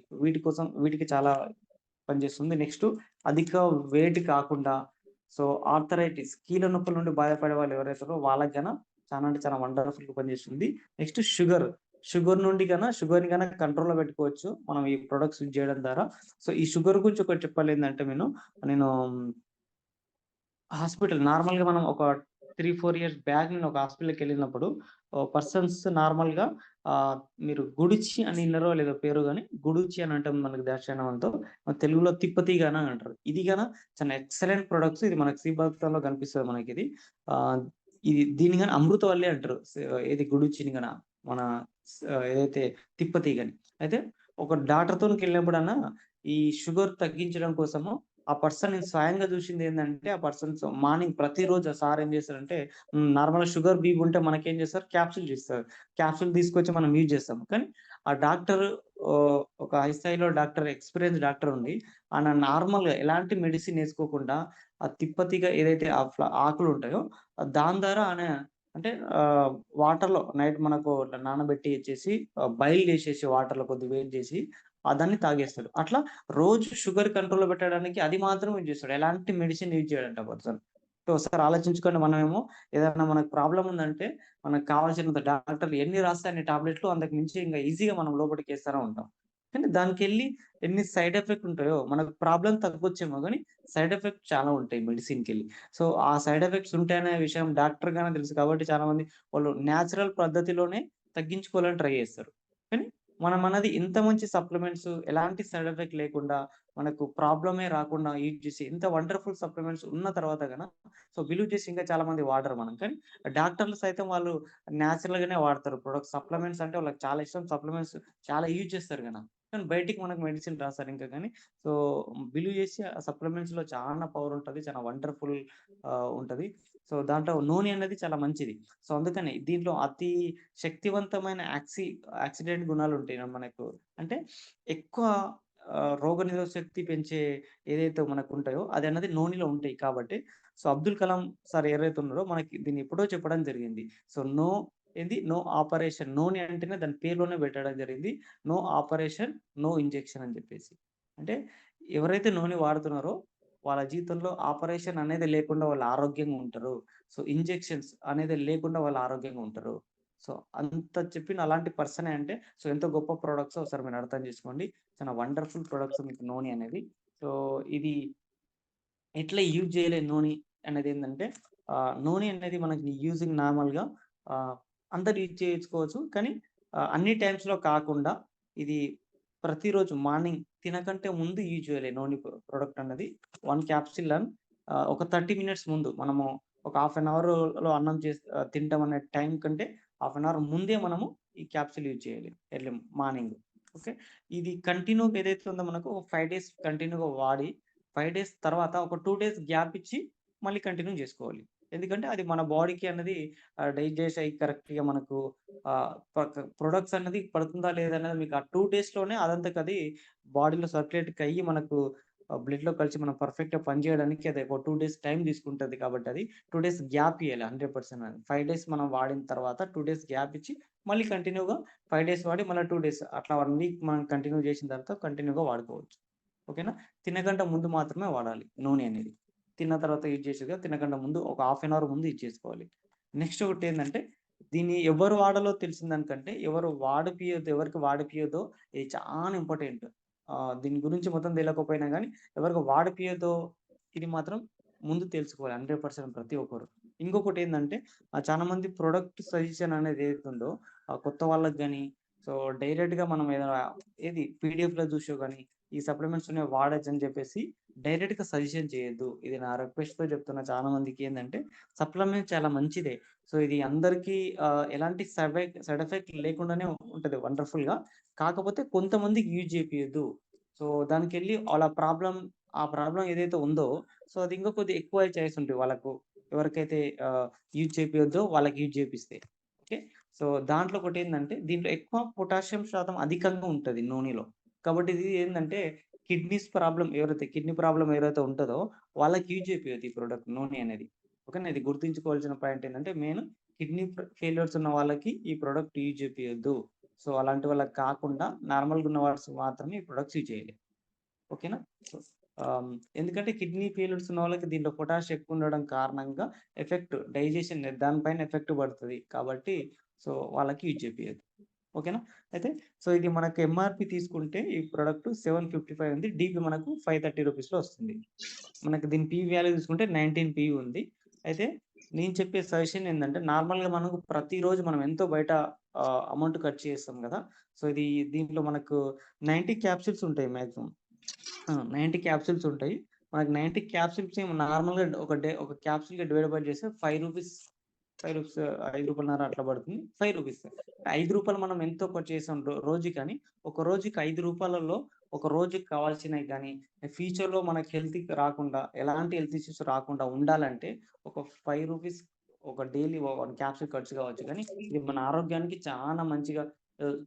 వీటికి చాలా పనిచేస్తుంది. నెక్స్ట్ అధిక వెయిట్ కాకుండా సో, ఆర్థరైటిస్ కీళ్ళ నొప్పుల నుండి బాధపడే వాళ్ళు ఎవరైతే ఉన్నారో వాళ్ళకి చాలా అంటే చాలా వండర్‌ఫుల్‌గా పనిచేస్తుంది. Next sugar. షుగర్‌ని కంట్రోల్‌లో పెట్టుకోవచ్చు. మనం ఈ ప్రొడక్ట్స్ యూజ్ చేయడం ద్వారా. సో, ఈ షుగర్ గురించి ఒకటి చెప్పాలేందంటే నేను నార్మల్‌గా మనం ఒక 3, 4 ఇయర్స్ బ్యాక్ నేను ఒక హాస్పిటల్‌కెళ్ళినప్పుడు పర్సన్స్ నార్మల్‌గా మీరు గుడిచి అని ఇన్నారో లేదో పేరు గాని, గుడూచి అని అంటాం మనకు దర్శనంతో. తెలుగులో తిప్పతీగ అని అంటారు. ఇది చాలా ఎక్సలెంట్ ప్రొడక్ట్స్. ఇది మనకు శ్రీభక్తంలో కనిపిస్తది మనకిది. ఆహ్, దీన్ని అమృతవల్లి అంటారు. ఏది గుడూచిని మన ఏదైతే తిప్పతీగని. అయితే ఒక డాక్టర్‌తోనికెళ్ళినప్పుడన్నా ఈ షుగర్ తగ్గించడం కోసము ఆ పర్సన్ నేను స్వయంగా చూసిందేందంటే, ఆ పర్సన్స్ మార్నింగ్ ప్రతిరోజు ఆ సార్ ఏం చేస్తారంటే, నార్మల్‌గా షుగర్, బీపీ ఉంటే మనకేం చేస్తారు క్యాప్సూల్స్ ఇస్తారు. క్యాప్సూల్ తీసుకొచ్చి మనం యూజ్ చేస్తాం. కానీ ఆ డాక్టర్ ఒక హై స్థాయిలో ఎక్స్‌పీరియన్స్ డాక్టర్ ఉండి, ఆయన నార్మల్‌గా ఎలాంటి మెడిసిన్ ఏసుకోకుండా, ఆ తిప్పతిగా ఏదైతే ఆకులుంటాయో దాని ద్వారా ఆయన అంటే ఆహ్, వాటర్‌లో నైట్ మనకు ఇట్లా నానబెట్టి ఇచ్చేసి బాయిల్ చేసేసి వాటర్‌లో కొద్దిగా వేడి చేసి దాన్ని తాగేస్తాడు. అట్లా రోజు షుగర్ కంట్రోల్‌లో పెట్టడానికి అది మాత్రం యూజ్ చేస్తాడు. ఎలాంటి మెడిసిన్ యూజ్ చేయడంట పర్సన్. సో, ఒకసారి ఆలోచించుకోండి మనమేమో ఏదైనా మనకు ప్రాబ్లమ్ ఉందంటే, మనకు కావాల్సినంత డాక్టర్లు ఎన్ని రాస్తే అన్ని టాబ్లెట్‌లు అంతకు మించి ఇంక ఈజీగా మనం లోపటికేస్తూనే ఉంటాం. కానీ దానికెళ్ళి ఎన్ని సైడ్ ఎఫెక్ట్ ఉంటాయో, మనకు ప్రాబ్లమ్ తగ్గొచ్చేమో గానీ, సైడ్ ఎఫెక్ట్ చాలా ఉంటాయి మెడిసిన్‌కెళ్ళి. సో, ఆ సైడ్ ఎఫెక్ట్స్ ఉంటాయనే విషయం డాక్టర్ గానే తెలుసు కాబట్టి చాలామంది వాళ్ళు న్యాచురల్ పద్ధతిలోనే తగ్గించుకోవాలని ట్రై చేస్తారు. కానీ మనమన్నది ఇంత మంచి సప్లిమెంట్స్ ఎలాంటి సైడ్ ఎఫెక్ట్ లేకుండా, మనకు ప్రాబ్లమే రాకుండా యూజ్ చేసి ఇంత వండర్‌ఫుల్ సప్లిమెంట్స్ ఉన్న తర్వాత గన సో, బిలీవ్ చేసి ఇంకా చాలా మంది వాడరు మనం. కానీ డాక్టర్లు సైతం వాళ్ళు న్యాచురల్‌గానే వాడతారు. ప్రొడక్ట్స్ సప్లిమెంట్స్ అంటే వాళ్ళకి చాలా ఇష్టం. సప్లిమెంట్స్ చాలా యూజ్ చేస్తారు గన. కానీ బయటికి మనకు మెడిసిన్ రాస్తారు ఇంకా గాని. సో, బిలీవ్ చేసి ఆ సప్లిమెంట్స్‌లో చాలా పవర్ ఉంటది. చాలా వండర్‌ఫుల్ ఉంటది. సో, దాంట్లో నూనె అనేది చాలా మంచిది. సో, అందుకని దీంట్లో అతి శక్తివంతమైన యాక్సిడెంట్ గుణాలుంటాయి మనకు. అంటే ఎక్కువ రోగనిరోధక శక్తి పెంచే ఏదైతే మనకుంటాయో అదన్నది నూనెలో ఉంటాయి కాబట్టి, సో, అబ్దుల్ కలాం సార్ ఎవరైతే ఉన్నారో మనకి దీన్ని ఎప్పుడో చెప్పడం జరిగింది. So, no operation. నోని అంటేనే దాని పేరులోనే పెట్టడం జరిగింది. నో ఆపరేషన్, నో ఇంజెక్షన్ అని జెప్పేసి. అంటే ఎవరైతే నూనె వాడుతున్నారో వాళ్ళ జీవితంలో ఆపరేషన్ అనేది లేకుండా వాళ్ళు ఆరోగ్యంగా ఉంటారు. సో, ఇంజెక్షన్స్ అనేది లేకుండా వాళ్ళు ఆరోగ్యంగా ఉంటారు. సో, అంత చెప్పిన అలాంటి పర్సనే అంటే సో, ఎంత గొప్ప ప్రొడక్ట్సో ఒకసారి మీరు అర్థం చేసుకోండి. చాలా వండర్‌ఫుల్ ప్రొడక్ట్స్ మీకు నూనె అనేది. సో, ఇది ఎట్లా యూజ్ చేయలే నూనె అనేదేందంటే నూనె అనేది మనకి యూజింగ్ నార్మల్‌గా ఆహ్, అందరూ యూజ్ చేసుకోవచ్చు. కానీ అన్ని టైమ్స్‌లో కాకుండా ఇది ప్రతిరోజు మార్నింగ్ తినకంటే ముందు యూజ్ చేయాలి నూనె ప్రొడక్ట్ అన్నది. 1 క్యాప్సూల్ ఒక 30 మినిట్స్ ముందు మనము ఒక హాఫ్ అన్ అవర్‌లో అన్నం తింటామనే టైం కంటే హాఫ్ అన్ అవర్ ముందే మనము ఈ క్యాప్సూల్ యూజ్ చేయాలి. Early morning. ఓకే. ఇది కంటిన్యూ‌గా ఏదైతే ఉందో మనకు 5 డేస్ కంటిన్యూ‌గా వాడి 5 డేస్ తర్వాత ఒక 2 డేస్ గ్యాప్ ఇచ్చి మళ్ళీ కంటిన్యూ జేసుకోవాలి. ఎందుకంటే అది మన బాడీకి అన్నది డైజెస్ట్ అయ్యి కరెక్ట్‌గా మనకు ప్రొడక్ట్స్ అన్నది పడుతుందా లేదా అనేది మీకు ఆ 2 డేస్‌లోనే అదంతకది బాడీలో సర్క్యులేట్‌కయ్యి మనకు బ్లడ్‌లో కలిసి మనం పర్ఫెక్ట్‌గా పనిజేయడానికి అది ఒక 2 డేస్ టైం తీసుకుంటది కాబట్టి అది 2 డేస్ గ్యాప్ ఇయ్యాలి 100% అని. 5 డేస్ మనం వాడిన తర్వాత 2 డేస్ గ్యాప్ ఇచ్చి మళ్ళీ కంటిన్యూ‌గా 5 డేస్ వాడి మళ్ళా 2 డేస్ అట్లా 1 వీక్ మనం కంటిన్యూ చేసిన తర్వాత కంటిన్యూ‌గా వాడుకోవచ్చు. ఓకేనా? తినకంటే ముందు మాత్రమే వాడాలి నూనె అనేది. తిన్న తర్వాత యూజ్ చేసేదిగా తినకంటే ముందు ఒక హాఫ్ అన్ అవర్ ముందు యూజ్ చేసుకోవాలి. నెక్స్ట్ ఒకటేందంటే దీన్ని ఎవరు వాడాలో తెలిసిన దానికంటే ఎవరికి వాడిపియొద్దో ఇది చాలా ఇంపార్టెంట్. దీని గురించి మొత్తం తెలవకపోయినా గానీ ఎవరికి వాడిపియొద్దో ఇది మాత్రం ముందు తెలుసుకోవాలి 100% ప్రతి ఒక్కరు. ఇంకొకటేందంటే చాలా మంది ప్రొడక్ట్ సజెషన్ అనేది ఏదైతుందో కొత్త వాళ్ళకి గాని సో డైరెక్ట్‌గా మనం ఏదైనా ఏది పీడీఎఫ్‌లో చూసో గాని ఈ సప్లిమెంట్స్‌ని వాడొచ్చని చెప్పేసి డైరెక్ట్‌గా సజెషన్ చేయొద్దు. ఇది నా రిక్వెస్ట్‌తో చెప్తున్నా చాలా మందికి ఏందంటే సప్లిమెంట్ చాలా మంచిదే. సో, ఇది అందరికీ ఎలాంటి సైడ్ ఎఫెక్ట్ లేకుండానే ఉంటది వండర్‌ఫుల్‌గా. కాకపోతే కొంతమందికి యూజ్ చేపియొద్దు. సో, దానికెళ్ళి ఆ ప్రాబ్లమ్ ఏదైతే ఉందో సో, అది ఇంకా కొద్దిగా ఎక్కువ అయ్యే ఛాన్స్ ఉంటాయి వాళ్ళకు. ఎవరికైతే యూజ్ చేపియొద్దో వాళ్ళకి యూజ్ చేపిస్తే. ఓకే. సో, దాంట్లో ఒకటేందంటే దీంట్లో ఎక్కువ పొటాషియం శాతం అధికంగా ఉంటది నూనెలో. కాబట్టి ఇది ఏందంటే కిడ్నీ ప్రాబ్లమ్ ఎవరైతే ఉంటదో వాళ్ళకి యూజ్ చేపియొద్దు ఈ ప్రొడక్ట్ నూనె అనేది. ఓకేనా. ఇది గుర్తుంచుకోవాల్సిన పాయింట్ ఏంటంటే మెయిన్ కిడ్నీ ఫెయిల్యూర్స్ ఉన్న వాళ్ళకి ఈ ప్రొడక్ట్ యూజ్ చేపియొద్దు. సో, అలాంటి వాళ్ళకి కాకుండా నార్మల్‌గా ఉన్న వాళ్ళకి మాత్రమే ఈ ప్రొడక్ట్స్ యూజ్ చేయాలి. ఓకేనా. సో, ఎందుకంటే కిడ్నీ ఫెయిల్యూర్స్ ఉన్న వాళ్ళకి దీంట్లో పొటాష్ ఎక్కువ ఉండడం కారణంగా డైజెషన్ దానిపైన ఎఫెక్ట్ పడతది. కాబట్టి సో, వాళ్ళకి యూజ్ చేపియొద్దు. ఓకేనా. అయితే సో, ఇది మనకు ఎంఆర్‌పి తీసుకుంటే ఈ ప్రొడక్ట్ 755 ఉంది. డీపీ మనకు 530 రూపీస్‌లో వస్తుంది. మనకు దీని పీ వాల్యూ తీసుకుంటే 19 పీ ఉంది. అయితే నేను చెప్పే సజెషన్ ఏందంటే నార్మల్‌గా మనకు ప్రతిరోజు మనం ఎంతో బయట అమౌంట్ ఖర్చు చేస్తాం గదా! సో, దీంట్లో మనకు 90 క్యాప్సూల్స్ ఉంటాయి మాక్సిమం. 90 క్యాప్సూల్స్ ఉంటాయి. మనకు 90 క్యాప్సూల్స్ ఏమో నార్మల్‌గా ఒక క్యాప్సూల్‌గా డివైడ్ చేస్తే రూ. 5 5.5 అట్లా పడుతుంది. రూ. 5 రూ. 5 మనం ఎంతో ఖర్చు చేసాం రోజుకని, ఒక రోజుకి రూ. 5లో ఒక రోజుకి కావాల్సినయి గానీ, ఫ్యూచర్‌లో మనకి ఎలాంటి హెల్త్ ఇష్యూస్ రాకుండా ఉండాలంటే, ఒక రూ. 5 ఒక డైలీ 1 క్యాప్సూల్ ఖర్చు కావచ్చు గానీ, ఇది మన ఆరోగ్యానికి చాలా మంచిగా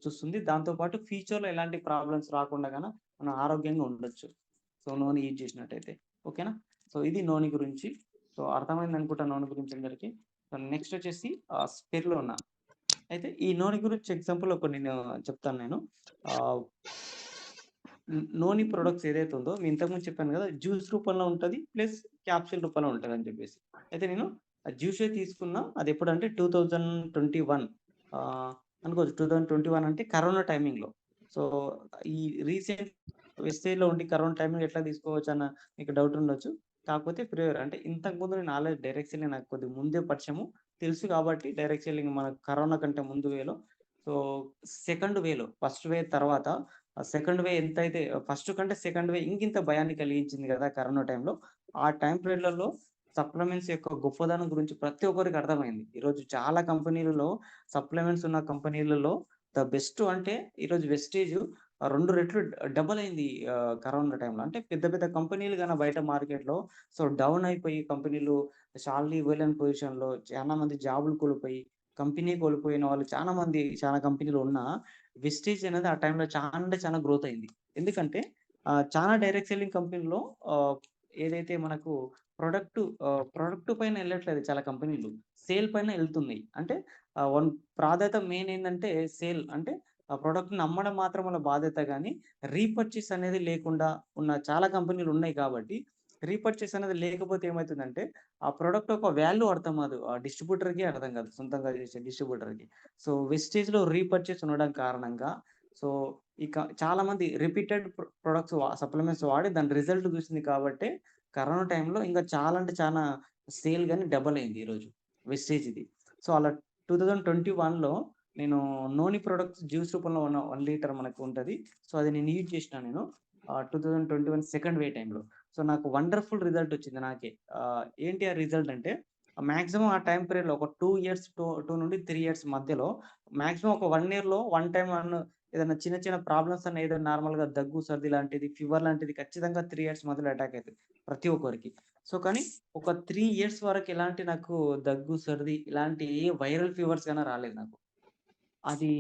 చూస్తుంది. దాంతో పాటు ఫ్యూచర్‌లో ఎలాంటి ప్రాబ్లమ్స్ రాకుండా మనం ఆరోగ్యంగా ఉండొచ్చు. సో, నూనె యూజ్ చేసినట్టయితే. ఓకేనా? సో, ఇది నూనె గురించి. సో, అర్థమైందనుకుంటా నూనె గురించి అందరికి. సో, నెక్స్ట్ వచ్చేసి స్పిరులినా. అయితే ఈ నూనె గురించి ఎగ్జాంపుల్ నేను చెప్తాను నేను. ఆహ్, నూనె ప్రొడక్ట్స్ ఏదైతే ఉందో నేను ఇంతకుముందు చెప్పాను కదా! జ్యూస్ రూపంలో ఉంటది. ప్లస్ క్యాప్సూల్ రూపంలో ఉంటదని చెప్పేసి. అయితే నేను ఆ జ్యూసే తీసుకున్నా. అదెప్పుడంటే 2021 అనుకోవచ్చు. 2021 అంటే కరోనా టైమింగ్‌లో. సో, ఈ రీసెంట్ వెస్టేజ్‌లో ఉండి కరోనా టైంలో ఎట్లా తీసుకోవచ్చన్న మీకు డౌట్ ఉండొచ్చు. కాకపోతే ప్రియోర్ అంటే ఇంతకుముందు నేను ఆల్రెడీ డైరెక్ట్ సెల్లింగ్ నాకు కొద్దిగా ముందే పరిచయము. తెలుసు కాబట్టి డైరెక్ట్ సెల్లింగ్ మనకు కరోనా కంటే ముందు వేలో. సో, సెకండ్ వేలో ఫస్ట్ వేవ్ తర్వాత సెకండ్ వేవ్ ఎంతైతే ఫస్ట్ కంటే సెకండ్ వేవ్ ఇంకింత భయాన్ని కలిగించింది గదా! కరోనా టైంలో. ఆ టైం పీరియడ్‌లలో సప్లిమెంట్స్ యొక్క గొప్పదనం గురించి ప్రతి ఒక్కరికి అర్థమైంది. ఈరోజు చాలా కంపెనీలలో సప్లిమెంట్స్ ఉన్న కంపెనీలలో ద బెస్ట్ అంటే ఈరోజు వెస్టేజ్ 2 రెట్లు డబుల్ అయింది కరోనా టైంలో. అంటే పెద్ద పెద్ద కంపెనీలు గాన బయట మార్కెట్‌లో సో, డౌన్ అయిపోయి కంపెనీలు శాలరీ ఇవ్వలేని పొజిషన్‌లో చాలా మంది జాబులు కోల్పోయి, కంపెనీ కోల్పోయిన వాళ్ళు చాలా మంది చాలా కంపెనీలు ఉన్నా, వెస్టేజ్ అనేది ఆ టైంలో చాలా అంటే చాలా గ్రోత్ అయింది. ఎందుకంటే చాలా డైరెక్ట్ సెల్లింగ్ కంపెనీలో ఆహ్, ఏదైతే మనకు ప్రొడక్ట్ పైన ఎళ్ళట్లేదు చాలా కంపెనీలు. సేల్ పైన ఎళ్తున్నాయి. అంటే వన్ ప్రాధాన్యత మెయిన్ ఏందంటే సేల్. అంటే ఆ ప్రొడక్ట్‌ని అమ్మడం మాత్రం వాళ్ళ బాధ్యత గానీ, రీపర్చేస్ అనేది లేకుండా ఉన్న చాలా కంపెనీలున్నాయి కాబట్టి, రీపర్చేస్ అనేది లేకపోతే ఏమైతుందంటే, ఆ ప్రొడక్ట్ యొక్క వాల్యూ అర్థం కాదు. ఆ డిస్ట్రిబ్యూటర్‌కి అర్థం కాదు. సొంతంగా చేసే డిస్ట్రిబ్యూటర్‌కి. సో, వెస్టేజ్‌లో రీపర్చేస్ ఉండడం కారణంగా సో, ఇక చాలామంది రిపీటెడ్ ప్రొడక్ట్స్ సప్లిమెంట్స్ వాడి దాని రిజల్ట్ చూసింది కాబట్టే, కరోనా టైంలో ఇంకా చాలా అంటే చానా సేల్ గాని డబుల్ అయింది ఈరోజు వెస్టేజ్‌ది. సో, అలా 2021లో నేను నోని ప్రొడక్ట్స్ జ్యూస్ రూపంలో ఉన్న 1 లీటర్ మనకు ఉంటది. సో, అది నేను యూజ్ చేసినా నేను 2021 సెకండ్ వే టైమ్‌లో. సో, నాకు వండర్‌ఫుల్ రిజల్ట్ వచ్చింది నాకే. ఏంటి ఆ రిజల్ట్ అంటే మాక్సిమం ఆ టైమ్ పీరియడ్‌లో ఒక 2 ఇయర్స్ 2 నుండి 3 ఇయర్స్ మధ్యలో మాక్సిమం ఒక 1 ఇయర్‌లో వన్ టైమ్ ఏదైనా చిన్న చిన్న ప్రాబ్లమ్స్ అన్నా ఏదైనా నార్మల్‌గా దగ్గు, సర్ది లాంటిది, ఫీవర్ లాంటిది ఖచ్చితంగా 3 ఇయర్స్ మధ్యలో అటాక్ అయితది ప్రతి ఒక్కరికి. సో, కానీ ఒక 3 ఇయర్స్ వరకు ఎలాంటి నాకు దగ్గు, సర్ది ఇలాంటి ఏ వైరల్ ఫీవర్స్ గాని రాలేదు నాకు. అది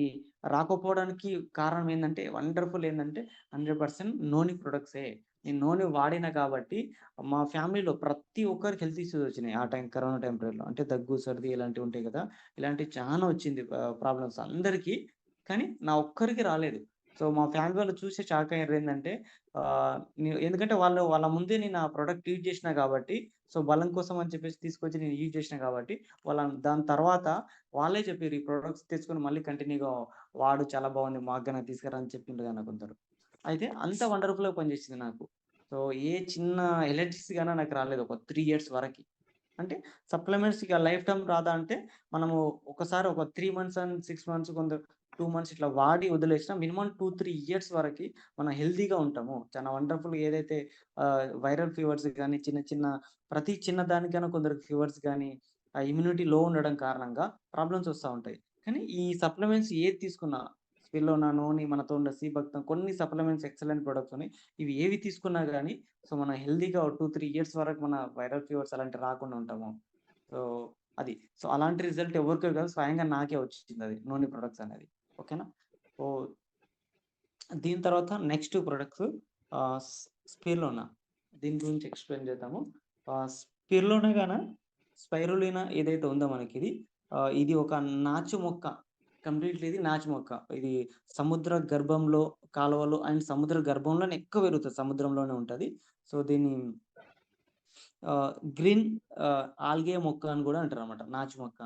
రాకపోవడానికి కారణం ఏందంటే, వండర్‌ఫుల్ ఏందంటే 100% నోని ప్రొడక్ట్సే. నేను నోని వాడిన కాబట్టి, మా ఫ్యామిలీలో ప్రతి ఒక్కరికి హెల్త్ ఇష్యూస్ వచ్చినాయి. ఆ టైం కరోనా టైం పీరియడ్‌లో. అంటే దగ్గు, సర్ది ఇలాంటివి ఉంటాయి గదా! ఇలాంటివి చానా వచ్చింది ప్రాబ్లమ్స్ అందరికి. కానీ నా ఒక్కరికి రాలేదు. సో, మా ఫ్యామిలీ వాళ్ళు చూసి షాక్ అయ్యారు ఏందంటే, ఎందుకంటే వాళ్ళ ముందే నేను ఆ ప్రొడక్ట్ యూజ్ చేసినా కాబట్టి, సో, బలం కోసం అని చెప్పేసి తీసుకొచ్చి నేను యూజ్ చేసినా కాబట్టి, దాని తర్వాత వాళ్ళే చెప్పిర్రు. "ఈ ప్రొడక్ట్స్ తెచ్చుకొని మళ్ళీ కంటిన్యూ‌గా వాడు చాలా బాగుంది. మాకు గనక తీసుకురా" అని చెప్పిండ్రు గాన కొందరు. అయితే అంత వండర్‌ఫుల్‌గా పనిచేసింది నాకు. సో, ఏ చిన్న ఎలర్జీస్ గాన నాకు రాలేదు ఒక 3 ఇయర్స్ వరకి. అంటే సప్లిమెంట్స్ ఇక లైఫ్ టైమ్ రాదా అంటే, మనము ఒకసారి ఒక 3 మంత్స్ అండ్ 6 మంత్స్ 2 మంత్స్ ఇట్లా వాడి వదిలేసినా మినిమమ్ 2, 3 ఇయర్స్ వరకి మనం హెల్తీగా ఉంటాము. చాలా వండర్‌ఫుల్‌గా ఏదైతే వైరల్ ఫీవర్స్ గాని, చిన్న చిన్న ప్రతి చిన్న దానికైనా కొందరికి ఫీవర్స్ గాని, ఆ ఇమ్యూనిటీ లో ఉండడం కారణంగా ప్రాబ్లమ్స్ వస్తా ఉంటాయి. కానీ ఈ సప్లిమెంట్స్ ఏది తీసుకున్నా స్పిల్లోనా, నోని, మనతోండ, సీ భక్తం కొన్ని సప్లిమెంట్స్ ఎక్సలెంట్ ప్రొడక్ట్స్ ఉన్నాయి. ఇవి ఏవి తీసుకున్నా గాని సో, మనం హెల్తీగా ఒక 2, 3 ఇయర్స్ వరకు మన వైరల్ ఫీవర్స్ అలాంటివి రాకుండా ఉంటాము. సో, అది. సో, అలాంటి రిజల్ట్ ఎవరికో కాదు స్వయంగా నాకే వచ్చిందది. నూనె ప్రొడక్ట్స్ అనేది. ఓకేనా? ఓహ్! దీని తర్వాత నెక్స్ట్ ప్రొడక్ట్స్ ఆహ్, స్ స్పిరులినా. దీని గురించి ఎక్స్‌ప్లెయిన్ చేద్దాము. స్పిరులినా స్పైరులినా ఏదైతే ఉందో మనకిది ఇది ఒక నాచు మొక్క. కంప్లీట్‌లీ ఇది నాచు మొక్క. ఇది సముద్ర గర్భంలో, కాలువలు అండ్ సముద్ర గర్భంలోనే ఎక్కువ పెరుగుతది. సముద్రంలోనే ఉంటది. సో, దీన్ని గ్రీన్ ఆల్గే మొక్క అని గూడా అంటారనమాట. నాచు మొక్క.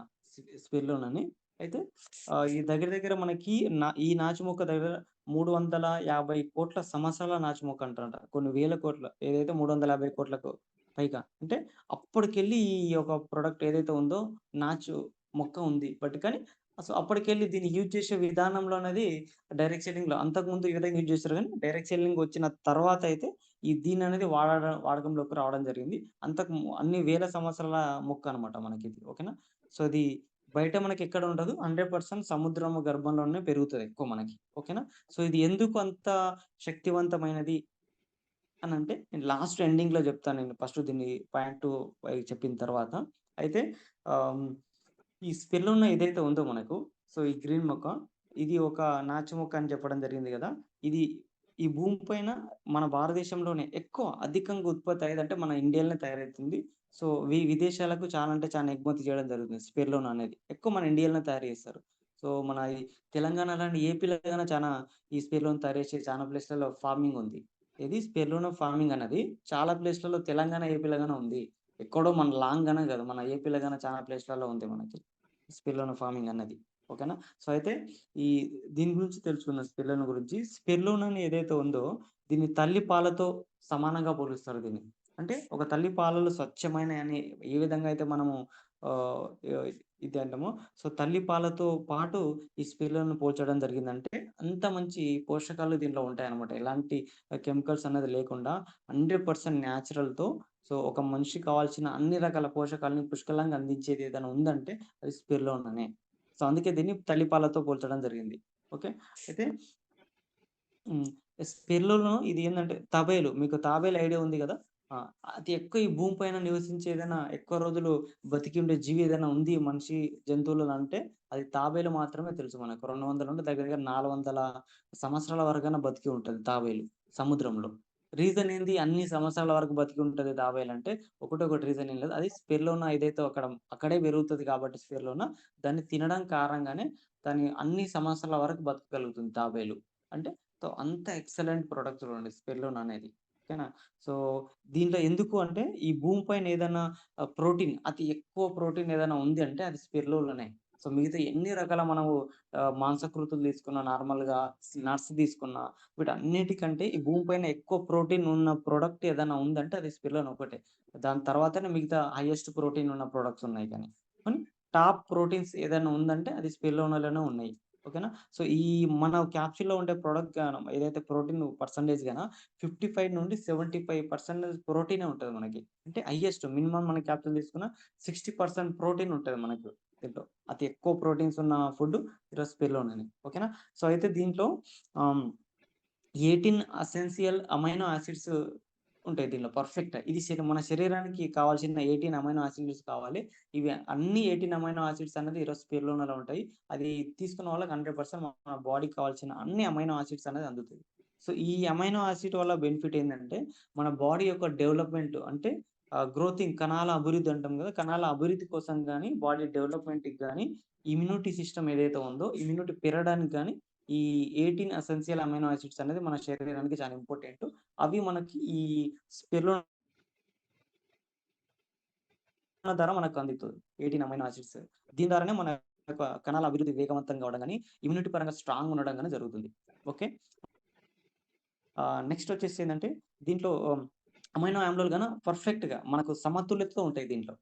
స్పిరులినాని. అయితే ఈ దగ్గర దగ్గర మనకి ఈ నాచు మొక్క దగ్గర 350,00,00,000 సంవత్సరాల నాచు మొక్క అంటారంట. కొన్ని వేల కోట్ల ఏదైతే 350,00,00,000 పైగా. అంటే అప్పటికెళ్ళి ఈ యొక్క ప్రొడక్ట్ ఏదైతే ఉందో నాచు మొక్క ఉంది. కానీ అప్పటికెళ్ళి దీన్ని యూజ్ చేసే విధానంలో అనేది డైరెక్ట్ సెల్లింగ్‌లో అంతకుముందు ఈ విధంగా యూజ్ చేస్తారు గానీ, డైరెక్ట్ సెల్లింగ్ వచ్చిన తర్వాత అయితే దీన్ననేది వాడకంలోకి రావడం జరిగింది. అన్ని వేల సంవత్సరాల మొక్క అనమాట మనకిది. ఓకేనా? సో, ఇది బయట మనకెక్కడ ఉండదు. 100% సముద్రము గర్భంలోనే పెరుగుతది ఎక్కువ మనకి. ఓకేనా? సో, ఇది ఎందుకు అంత శక్తివంతమైనది అనంటే, నేను లాస్ట్ ఎండింగ్‌లో జెప్తాను నేను. ఫస్ట్ దీన్ని పాయింట్ టు చెప్పిన తర్వాత. అయితే ఆహ్, ఈ స్పిరులినా ఏదైతే ఉందో మనకు, సో, ఈ గ్రీన్ మొక్క, ఇది ఒక నాచు మొక్క అని చెప్పడం జరిగింది గదా! ఇది ఈ భూమి పైన మన భారతదేశంలోనే ఎక్కువ అధికంగా ఉత్పత్తి అయ్యేదంటే మన ఇండియాలోనే తయారైతుంది. సో, విదేశాలకు చాలా అంటే చాలా ఎగుమతి చేయడం జరుగుతుంది స్పిరులినా అనేది. ఎక్కువ మన ఇండియాలోనే తయారు చేస్తారు. సో, మన ఈ తెలంగాణ లాంటి ఏపీలో గాని చానా ఈ స్పిరులినా తయారు చేసే చాలా ప్లేస్‌లలో ఫార్మింగ్ ఉంది. ఇది స్పిరులినా ఫార్మింగ్ అనేది చాలా ప్లేస్‌లలో తెలంగాణ, ఏపీలో గాని ఉంది. ఎక్కడో మన లాంగ్ గానే కాదు. మన ఏపీలో గాని చాలా ప్లేస్‌లలో ఉంది మనకి. స్పిరులినా ఫార్మింగ్ అన్నది. ఓకేనా. సో, అయితే ఈ దీని గురించి తెలుసుకుందాం స్పిరులినా గురించి. స్పిరులినా అని ఏదైతే ఉందో దీన్ని తల్లి పాలతో సమానంగా పోలుస్తారు దీన్ని. అంటే ఒక తల్లి పాలలు స్వచ్ఛమైనయని ఏ విధంగా అయితే మనము ఆహ్, ఆహ్, ఇది అంటామో, సో, తల్లి పాలతో పాటు ఈ స్పిరులినాను పోల్చడం జరిగిందంటే అంత మంచి పోషకాలు దీంట్లో ఉంటాయన్నమాట. ఎలాంటి కెమికల్స్ అనేది లేకుండా 100% న్యాచురల్‌తో, సో, ఒక మనిషికి కావాల్సిన అన్ని రకాల పోషకాలను పుష్కలంగా అందించేది ఏదైనా ఉందంటే అది స్పిరులినానే. సో, అందుకే దీన్ని తల్లిపాలతో పోల్చడం జరిగింది. ఓకే. అయితే హ్మ్. స్పిరులినా ఇది ఏందంటే తాబేలు. మీకు తాబేలు ఐడియా ఉంది గదా! ఆ! అతి ఎక్కువ ఈ భూమి పైన నివసించే ఏదైనా ఎక్కువ రోజులు బతికి ఉండే జీవి ఏదైనా ఉంది మనిషి, జంతువులలో అంటే అది తాబేలు మాత్రమే తెలుసు మనకు. 200 నుండి దగ్గర దగ్గర 400 సంవత్సరాల వరకైనా బతికి ఉంటది తాబేలు సముద్రంలో. రీజన్ ఏంది? అన్ని సంవత్సరాల వరకు బతికి ఉంటది తాబేలంటే ఒకటే ఒకటి రీజన్ ఏం లేదు. అది స్పిరులినా ఏదైతే అక్కడే పెరుగుతది కాబట్టి స్పిరులినా దాన్ని తినడం కారణంగానే దాన్ని అన్ని సంవత్సరాల వరకు బతకగలుగుతుంది తాబేలు. అంటే సో, అంత ఎక్సలెంట్ ప్రొడక్ట్ చూడండి స్పిరులినా అనేది. ఓకేనా. సో, దీంట్లో ఎందుకు అంటే ఈ భూమి పైన ఏదైనా ప్రోటీన్ అతి ఎక్కువ ప్రోటీన్ ఏదైనా ఉంది అంటే అది స్పిరులినానే. సో, మిగతా ఎన్ని రకాల మనము మాంసకృతులు తీసుకున్నా నార్మల్‌గా నట్స్ తీసుకున్నా వీటన్నిటికంటే ఈ భూమి పైన ఎక్కువ ప్రోటీన్ ఉన్న ప్రొడక్ట్ ఏదైనా ఉందంటే అది స్పిరులినా ఒకటే. దాని తర్వాతనే మిగతా హైయెస్ట్ ప్రోటీన్ ఉన్న ప్రొడక్ట్స్ ఉన్నాయి కానీ. కానీ టాప్ ప్రోటీన్స్ ఏదైనా ఉందంటే అది స్పిరులినాలోనే ఉన్నాయి. ఓకేనా. సో, ఈ మన క్యాప్సూల్‌లో ఉండే ప్రొడక్ట్ గానం ఏదైతే ప్రోటీన్ పర్సెంటేజ్ గాన 55-75% ప్రోటీనే ఉంటది మనకి. అంటే హైయెస్ట్ మినిమమ్ మన క్యాప్సూల్ తీసుకున్న 60% ప్రోటీన్ ఉంటది మనకు దీంట్లో. అతి ఎక్కువ ప్రోటీన్స్ ఉన్న ఫుడ్ ఈరోజు స్పిరులినానే. ఓకేనా. సో, అయితే దీంట్లో ఆహ్, 18 అసెన్షియల్ అమైనో యాసిడ్స్ ఉంటాయి దీనిలో పర్ఫెక్ట్. ఇది మన శరీరానికి కావాల్సిన 18 అమైనో యాసిడ్స్ కావాలి. ఇవి అన్ని 18 అమైనో యాసిడ్స్ అనేది ఈరోజు స్పిరులినాలో ఉంటాయి. అది తీసుకున్న వాళ్ళకి 100% మన బాడీకి కావాల్సిన అన్ని అమైనో యాసిడ్స్ అనేది అందుతాయి. సో, ఈ అమైనో యాసిడ్ వల్ల బెనిఫిట్ ఏందంటే, మన బాడీ యొక్క డెవలప్‌మెంట్ అంటే గ్రోతింగ్ కణాల అభివృద్ధి అంటాం గదా! కణాల అభివృద్ధి కోసం గాని, బాడీ డెవలప్‌మెంట్‌కి గాని, ఇమ్యూనిటీ సిస్టమ్ ఏదైతే ఉందో, ఇమ్యూనిటీ పెరగడానికి గాని, ఈ 18 ఎసెన్షియల్ అమైనో యాసిడ్స్ అనేది మన శరీరానికి చాలా ఇంపార్టెంట్. అవి మనకి ఈ స్పిరులినా ద్వారా మనకు అందుతది. 18 అమైనో యాసిడ్స్. దీని ద్వారానే మన యొక్క కణాల అభివృద్ధి వేగవంతంగా అవ్వడం గాని, ఇమ్యూనిటీ పరంగా స్ట్రాంగ్‌గా ఉండడం గాని జరుగుతుంది. ఓకే. నెక్స్ట్ వచ్చేసి ఏందంటే దీంట్లో అమైనో ఆమ్లాలు గాన పర్ఫెక్ట్‌గా మనకు సమతుల్యతతో ఉంటాయి దీంట్లో.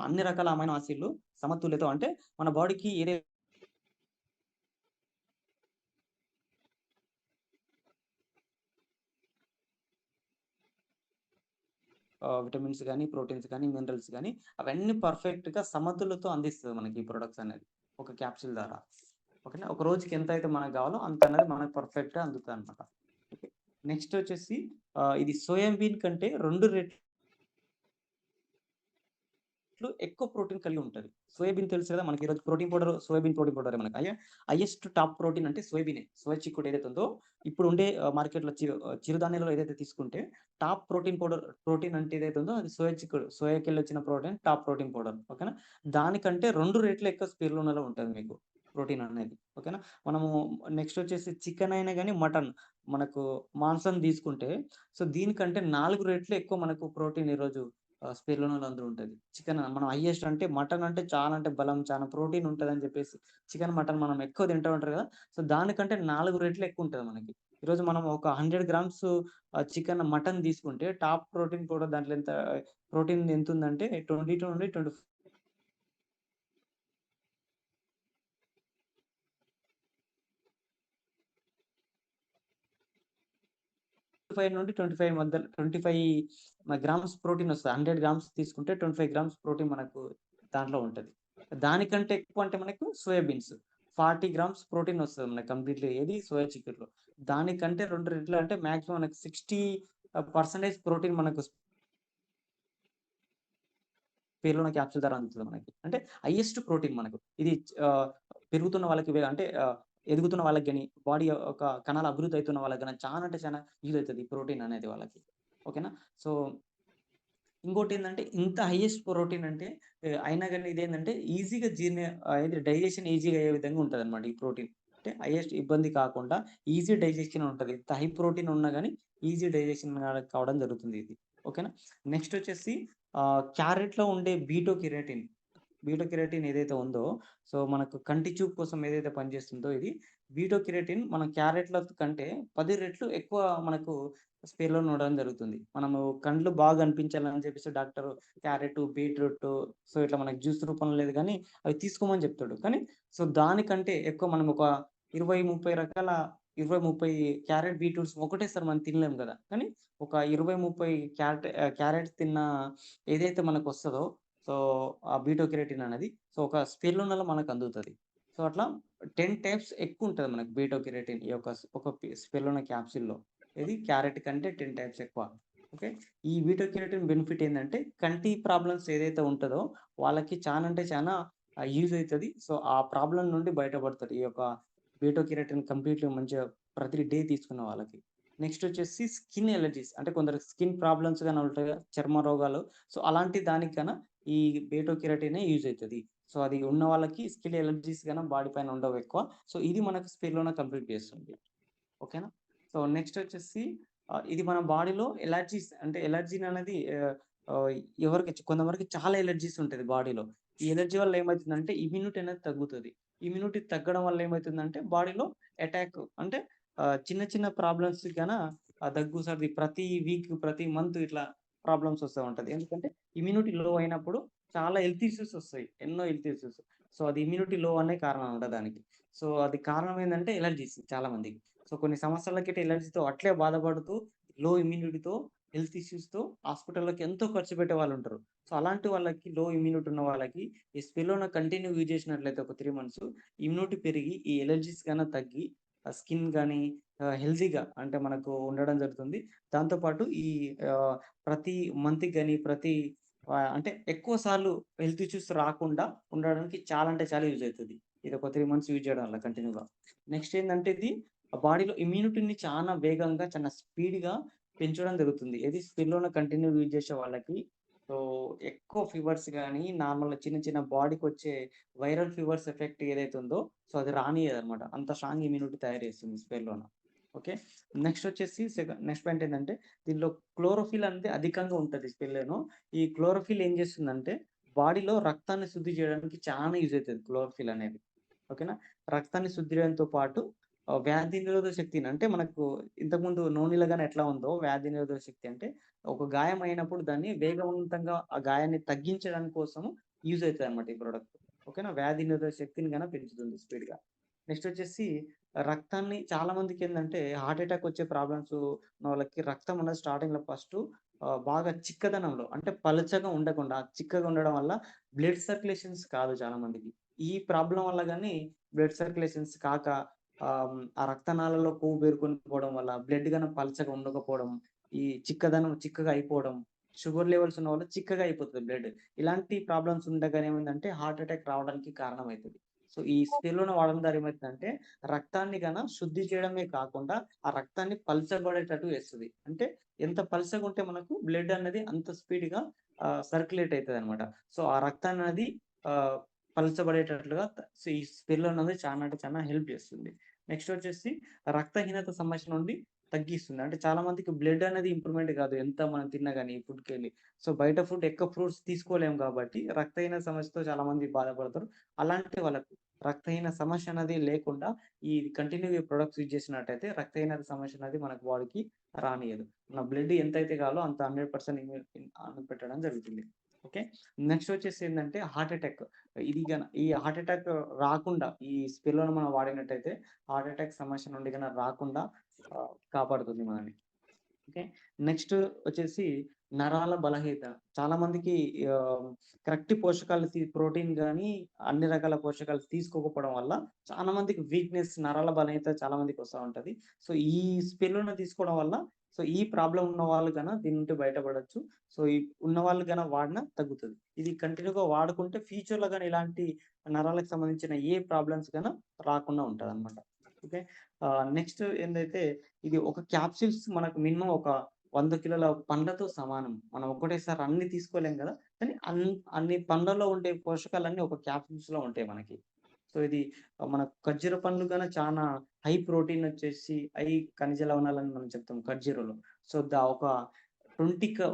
అన్ని రకాల అమైనో యాసిడ్‌లు సమతుల్యత అంటే మన బాడీకి ఏదైతే విటమిన్స్ గాని, ప్రోటీన్స్ గాని, మినరల్స్ గాని అవన్నీ పర్ఫెక్ట్‌గా సమతుల్యతతో అందిస్తది మనకి ఈ ప్రొడక్ట్స్ అనేది. ఒక క్యాప్సూల్ ద్వారా. ఓకేనా. ఒక రోజుకి ఎంతైతే మనకు గావాలో అంత అనేది మనకు పర్ఫెక్ట్‌గా అందుతదనమాట. ఓకే. నెక్స్ట్ వచ్చేసి ఇది సోయా బీన్ కంటే 2 రెట్లు ఎక్కువ ప్రోటీన్ కలిగి ఉంటది. సోయాబీన్ తెలుసు కదా! మనకి ఈరోజు ప్రోటీన్ పౌడర్ సోయాబీన్ ప్రోటీన్ పౌడరే మనకి. హైయెస్ట్ టాప్ ప్రోటీన్ అంటే సోయాబీనే. సోయా చిక్కుడు ఏదైతే ఉందో ఇప్పుడు ఉండే మార్కెట్‌లో చిరుధాన్యాలలో ఏదైతే తీసుకుంటే టాప్ ప్రోటీన్ అంటే ఏదైతే ఉందో అది సోయా చిక్కుడు. సోయాకెళ్ళొచ్చిన ప్రోటీన్ టాప్ ప్రోటీన్ పౌడర్. ఓకేనా. దానికంటే 2 రెట్లు ఎక్కువ స్పిరులినాలో ఉంటది మీకు ప్రోటీన్ అనేది. ఓకేనా. మనము నెక్స్ట్ వచ్చేసి చికెన్ అయినా గాని, మటన్ మనకు మాంసం తీసుకుంటే సో దీనికంటే 4 రెట్లు ఎక్కువ మనకు ప్రోటీన్ ఈరోజు స్పిరులినాలో అందులో ఉంటది. చికెన్ మనం హైయెస్ట్ అంటే మటన్ అంటే బలం చానా ప్రోటీన్ ఉంటదని చెప్పేసి చికెన్, మటన్ మనం ఎక్కువ తింటా ఉంటారు కదా! సో, దానికంటే 4 రెట్లు ఎక్కువుంటది మనకి. ఈరోజు మనం ఒక 100 గ్రామ్స్ చికెన్, మటన్ తీసుకుంటే టాప్ ప్రోటీన్ కూడా దాంట్లో ప్రోటీన్ ఎంతుందంటే 22 నుండి 25 నుండి 25 మధ్యలో 25 గ్రామ్స్ ప్రోటీన్ వస్తది. 100 గ్రామ్స్ తీసుకుంటే 25 గ్రామ్స్ ప్రోటీన్ మనకు దాంట్లో ఉంటది. దానికంటే ఎక్కువ అంటే మనకు సోయా బీన్స్. 40 గ్రామ్స్ ప్రోటీన్ వస్తది మనకు కంప్లీట్‌లీ ఏది సోయా చిక్కుడులో. దానికంటే 2 రెట్లు అంటే మాక్సిమం మనకు 60% ప్రోటీన్ మనకు స్పిరులినా క్యాప్సూల్ ద్వారా అందుతది మనకి. అంటే హైయెస్ట్ ప్రోటీన్ మనకు. ఇది ఆహ్, పెరుగుతున్న వాళ్ళకి అంటే ఎదుగుతున్న వాళ్ళకి గాని, బాడీ యొక్క కణాల అభివృద్ధి అయితున్న వాళ్ళకి గాని చానా అంటే చానా యూజ్ అయితది ఈ ప్రోటీన్ అనేది వాళ్ళకి. ఓకేనా. సో, ఇంకోటేందంటే ఇంత హైయెస్ట్ ప్రోటీన్ అంటే అయినా గాని ఇదేందంటే ఈజీగా ఇది డైజెషన్ ఈజీగా అయ్యే విధంగా ఉంటదనమాట ఈ ప్రోటీన్. అంటే హైయెస్ట్ ఇబ్బంది కాకుండా ఈజీ డైజెషన్ ఉంటది. ఇంత హై ప్రోటీన్ ఉన్నా గాని ఈజీ డైజెషన్ కావడం జరుగుతుంది ఇది. ఓకేనా. నెక్స్ట్ వచ్చేసి క్యారెట్‌లో ఉండే బీటో కెరటిన్. బీటా కెరటిన్ ఏదైతే ఉందో, సో మనకు కంటి చూపు కోసం ఏదైతే పనిచేస్తుందో ఇది బీటా కెరటిన్ మన క్యారెట్‌ల కంటే 10 రెట్లు ఎక్కువ మనకు స్పేర్‌లో ఉండడం జరుగుతుంది. మనము కండ్లు బాగా కనిపించాలని చెప్పేసి డాక్టరు క్యారెటు, బీట్రూటు, సో ఇట్లా మనకు జ్యూస్ రూపంలో లేదు గానీ అవి తీసుకోమని చెప్తాడు. కానీ సో దానికంటే ఎక్కువ మనం ఒక 20, 30 రకాల 20, 30 క్యారెట్ బీట్రూట్స్ ఒకటేసారి మనం తినలేం గదా! కానీ ఒక 20, 30 క్యారెట్స్ తిన్న ఏదైతే మనకొస్తదో, సో ఆ బీటా కెరటిన్ అనేది సో ఒక స్పిరులినాలో మనకు అందుతది. సో అట్లా 10 టైప్స్ ఎక్కువుంటది మనకు బీటా కెరటిన్ ఈ యొక్క ఒక స్పిరులినా క్యాప్సూల్‌లో. ఏది క్యారెట్ కంటే 10 టైప్స్ ఎక్కువ. ఓకే. ఈ బీటా కెరటిన్ బెనిఫిట్ ఏందంటే కంటి ప్రాబ్లమ్స్ ఏదైతే ఉంటదో వాళ్ళకి చానా అంటే చానా యూజ్ అయితది. సో ఆ ప్రాబ్లమ్ నుండి బయటపడతారు. ఈ యొక్క బీటా కెరటిన్ కంప్లీట్‌లీ మంచిగా ప్రతి డే తీసుకున్న వాళ్ళకి. నెక్స్ట్ వచ్చేసి స్కిన్ అలర్జీస్ అంటే కొందరికి స్కిన్ ప్రాబ్లమ్స్ గాని ఉంటాయి కదా! చర్మ రోగాలు. సో అలాంటి దానికి గాన ఈ బీటా కెరటినే యూజ్ అయితది. సో అది ఉన్న వాళ్ళకి స్కిన్ అలర్జీస్ గాన బాడీ పైన ఉండవు ఎక్కువ. సో ఇది మనకు స్పేర్‌లోనే కంప్లీట్ చేస్తుంది. ఓకేనా? సో నెక్స్ట్ వచ్చేసి ఇది మన బాడీలో ఎలర్జీస్ అంటే ఎలర్జీననేది ఆహ్, ఆహ్, కొంతమందికి చాలా ఎలర్జీస్ ఉంటది బాడీలో. ఈ ఎలర్జీ వల్ల ఏమైతుందంటే ఇమ్యూనిటీ అనేది తగ్గుతది. ఇమ్యూనిటీ తగ్గడం వల్ల ఏమైతుందంటే బాడీలో అటాక్ అంటే చిన్న చిన్న ప్రాబ్లమ్స్‌కి గాన దగ్గు, సర్ది ప్రతి వీక్, ప్రతి మంత్ ఇట్లా ప్రాబ్లమ్స్ వస్తా ఉంటది. ఎందుకంటే ఇమ్యూనిటీ లో అయినప్పుడు చాలా హెల్త్ ఇష్యూస్ వస్తాయి. ఎన్నో హెల్త్ ఇష్యూస్. సో అది ఇమ్యూనిటీ లో అనే కారణం అన్నమాట దానికి. సో అది కారణం ఏందంటే ఎలర్జీస్ చాలా మందికి. సో కొన్ని సంవత్సరాలకి ఎలర్జీతో అట్లే బాధపడుతూ లో ఇమ్యూనిటీతో హెల్త్ ఇష్యూస్‌తో హాస్పిటల్‌లోకి ఎంతో ఖర్చు పెట్టేవాళ్ళుంటారు. సో అలాంటి వాళ్ళకి లో ఇమ్యూనిటీ ఉన్న వాళ్ళకి ఈ స్పిరులినా కంటిన్యూ యూజ్ చేసినట్లయితే ఒక 3 మంత్స్ ఇమ్యూనిటీ పెరిగి ఈ ఎలర్జీస్ గాన తగ్గి స్కిన్ గాని హెల్తీగా అంటే మనకు ఉండడం జరుగుతుంది. దాంతో పాటు ఈ ఆహ్, ప్రతి మంత్‌కి గాని ప్రతి అంటే ఎక్కువ సార్లు హెల్త్ ఇష్యూస్ రాకుండా ఉండడానికి చాలా అంటే చాలా యూజ్ అయితది. ఇది ఒక 3 మంత్స్ యూజ్ చేయడం వల్ల కంటిన్యూ‌గా. నెక్స్ట్ ఏందంటే ఇది బాడీలో ఇమ్యూనిటీని చాలా వేగంగా, చాలా స్పీడ్‌గా పెంచడం జరుగుతుంది. ఏది స్పిరులినా కంటిన్యూ యూజ్ చేసే వాళ్ళకి సో, ఎక్కువ ఫీవర్స్ గాని, నార్మల్‌గా చిన్న చిన్న బాడీకొచ్చే వైరల్ ఫీవర్స్ ఎఫెక్ట్ ఏదైతే ఉందో, సో, అది రానీయదనమాట. అంత స్ట్రాంగ్ ఇమ్యూనిటీ తయారు చేస్తుంది స్పెర్లోన. ఓకే. నెక్స్ట్ వచ్చేసి నెక్స్ట్ పాయింట్ ఏందంటే, దీనిలో క్లోరోఫిల్ అనేది అధికంగా ఉంటది స్పెర్‌లోను. ఈ క్లోరోఫిల్ ఏం చేస్తుందంటే, బాడీలో రక్తాన్ని శుద్ధి చేయడానికి చానా యూజ్ అయితది క్లోరోఫిల్ అనేది. ఓకేనా. రక్తాన్ని శుద్ధి చేయడంతో పాటు వ్యాధి నిరోధక శక్తిని అంటే మనకు ఇంతకుముందు నూనెలో గాని ఎట్లా ఉందో వ్యాధి నిరోధక శక్తి అంటే ఒక గాయం అయినప్పుడు దాన్ని వేగవంతంగా ఆ గాయాన్ని తగ్గించడానికి కోసము యూజ్ అయితదనమాట ఈ ప్రొడక్ట్. ఓకేనా. వ్యాధి నిరోధక శక్తిని గాన పెంచుతుంది స్పీడ్‌గా. నెక్స్ట్ వచ్చేసి రక్తాన్ని చాలా మందికేందంటే హార్ట్ అటాక్ వచ్చే ప్రాబ్లమ్స్ ఉన్న వాళ్ళకి రక్తం అనేది స్టార్టింగ్‌లో ఫస్టు బాగా చిక్కదనంలో అంటే పలచగా ఉండకుండా చిక్కగా ఉండడం వల్ల బ్లడ్ సర్క్యులేషన్స్ కాదు చాలా మందికి. ఈ ప్రాబ్లమ్ వల్ల గాని బ్లడ్ సర్క్యులేషన్స్ కాక ఆ రక్తనాళాల్లో కొవ్వు పేరుకొని పోవడం వల్ల బ్లడ్ గన పలచగా ఉండకపోవడం, ఈ చిక్కగా అయిపోవడం, షుగర్ లెవెల్స్ ఉన్నవాళ్ళు చిక్కగా అయిపోతది బ్లడ్. ఇలాంటి ప్రాబ్లమ్స్ ఉండగానే ఏమైందంటే హార్ట్ అటాక్ రావడానికి కారణమైతది. సో, ఈ స్టెరోన్ వాడడం ద్వారా ఏమైతదంటే రక్తాన్ని శుద్ధి చేయడమే కాకుండా ఆ రక్తాన్ని పలచబడేటట్టు చేస్తది. అంటే ఎంత పలచగుంటే మనకు బ్లడ్ అనేది అంత స్పీడ్‌గా సర్క్యులేట్ అయితదనమాట. సో, ఆ రక్తాన్నది ఆహ్, పలచబడేటట్లుగా సో, ఈ స్పిరులినా అనేది చానా అంటే చానా హెల్ప్ చేస్తుంది. నెక్స్ట్ వచ్చేసి రక్తహీనత సమస్య నుండి తగ్గిస్తుంది. అంటే చాలా మందికి బ్లడ్ అనేది ఇంప్రూవ్‌మెంట్ కాదు. ఎంత మనం తిన్నా గాని ఫుడ్‌కెళ్ళి. సో, బయట ఫుడ్ ఎక్కువ ఫ్రూట్స్ తీసుకోలేము కాబట్టి రక్తహీనత సమస్యతో చాలా మంది బాధపడతారు. అలాంటి వాళ్ళకు రక్తహీన సమస్య అనేది లేకుండా ఈ కంటిన్యూ‌గా ఈ ప్రొడక్ట్స్ యూజ్ చేసినట్టయితే రక్తహీనత సమస్య అనేది మనకు బాడీకి రానీయదు. మన బ్లడ్ ఎంతైతే కావాలో అంత 100% పెట్టడం జరుగుతుంది. ఓకే. నెక్స్ట్ వచ్చేసి ఏందంటే హార్ట్ అటాక్. ఈ హార్ట్ అటాక్ రాకుండా ఈ స్పిరులినా మనం వాడినట్టయితే హార్ట్ అటాక్ సమస్య నుండి రాకుండా కాపాడుతుంది మనల్ని. ఓకే. నెక్స్ట్ వచ్చేసి నరాల బలహీనత. చాలా మందికి ఆహ్, కరెక్ట్ పోషకాలు ప్రోటీన్ గాని, అన్ని రకాల పోషకాలు తీసుకోకపోవడం వల్ల చాలా మందికి వీక్‌నెస్, నరాల బలహీనత చాలా మందికి వస్తా ఉంటది. సో, ఈ స్పిరులినా తీసుకోవడం వల్ల సో, ఈ ప్రాబ్లమ్ ఉన్న వాళ్ళు దీని నుండి బయటపడొచ్చు. సో, ఈ ఉన్నవాళ్ళు వాడినా తగ్గుతది. ఇది కంటిన్యూ‌గా వాడుకుంటే ఫ్యూచర్‌లో ఇలాంటి నరాలకు సంబంధించిన ఏ ప్రాబ్లమ్స్ రాకుండా ఉంటదనమాట. ఓకే. నెక్స్ట్ ఏందైతే ఇది ఒక క్యాప్సూల్స్ మనకు మినిమమ్ ఒక 100 కిలోల పండ్లతో సమానం. మనం ఒకటేసారి అన్ని తీసుకోలేం గదా! కానీ అన్ని పండ్లలో ఉండే పోషకాలన్నీ ఒక క్యాప్సూల్స్‌లో ఉంటాయి మనకి. సో, ఇది మన ఖర్జూర పండ్లు చానా హై ప్రోటీన్ వచ్చేసి, హై ఖనిజ లవణాలని మనం చెప్తాం ఖర్జూరలో. సో, ఒక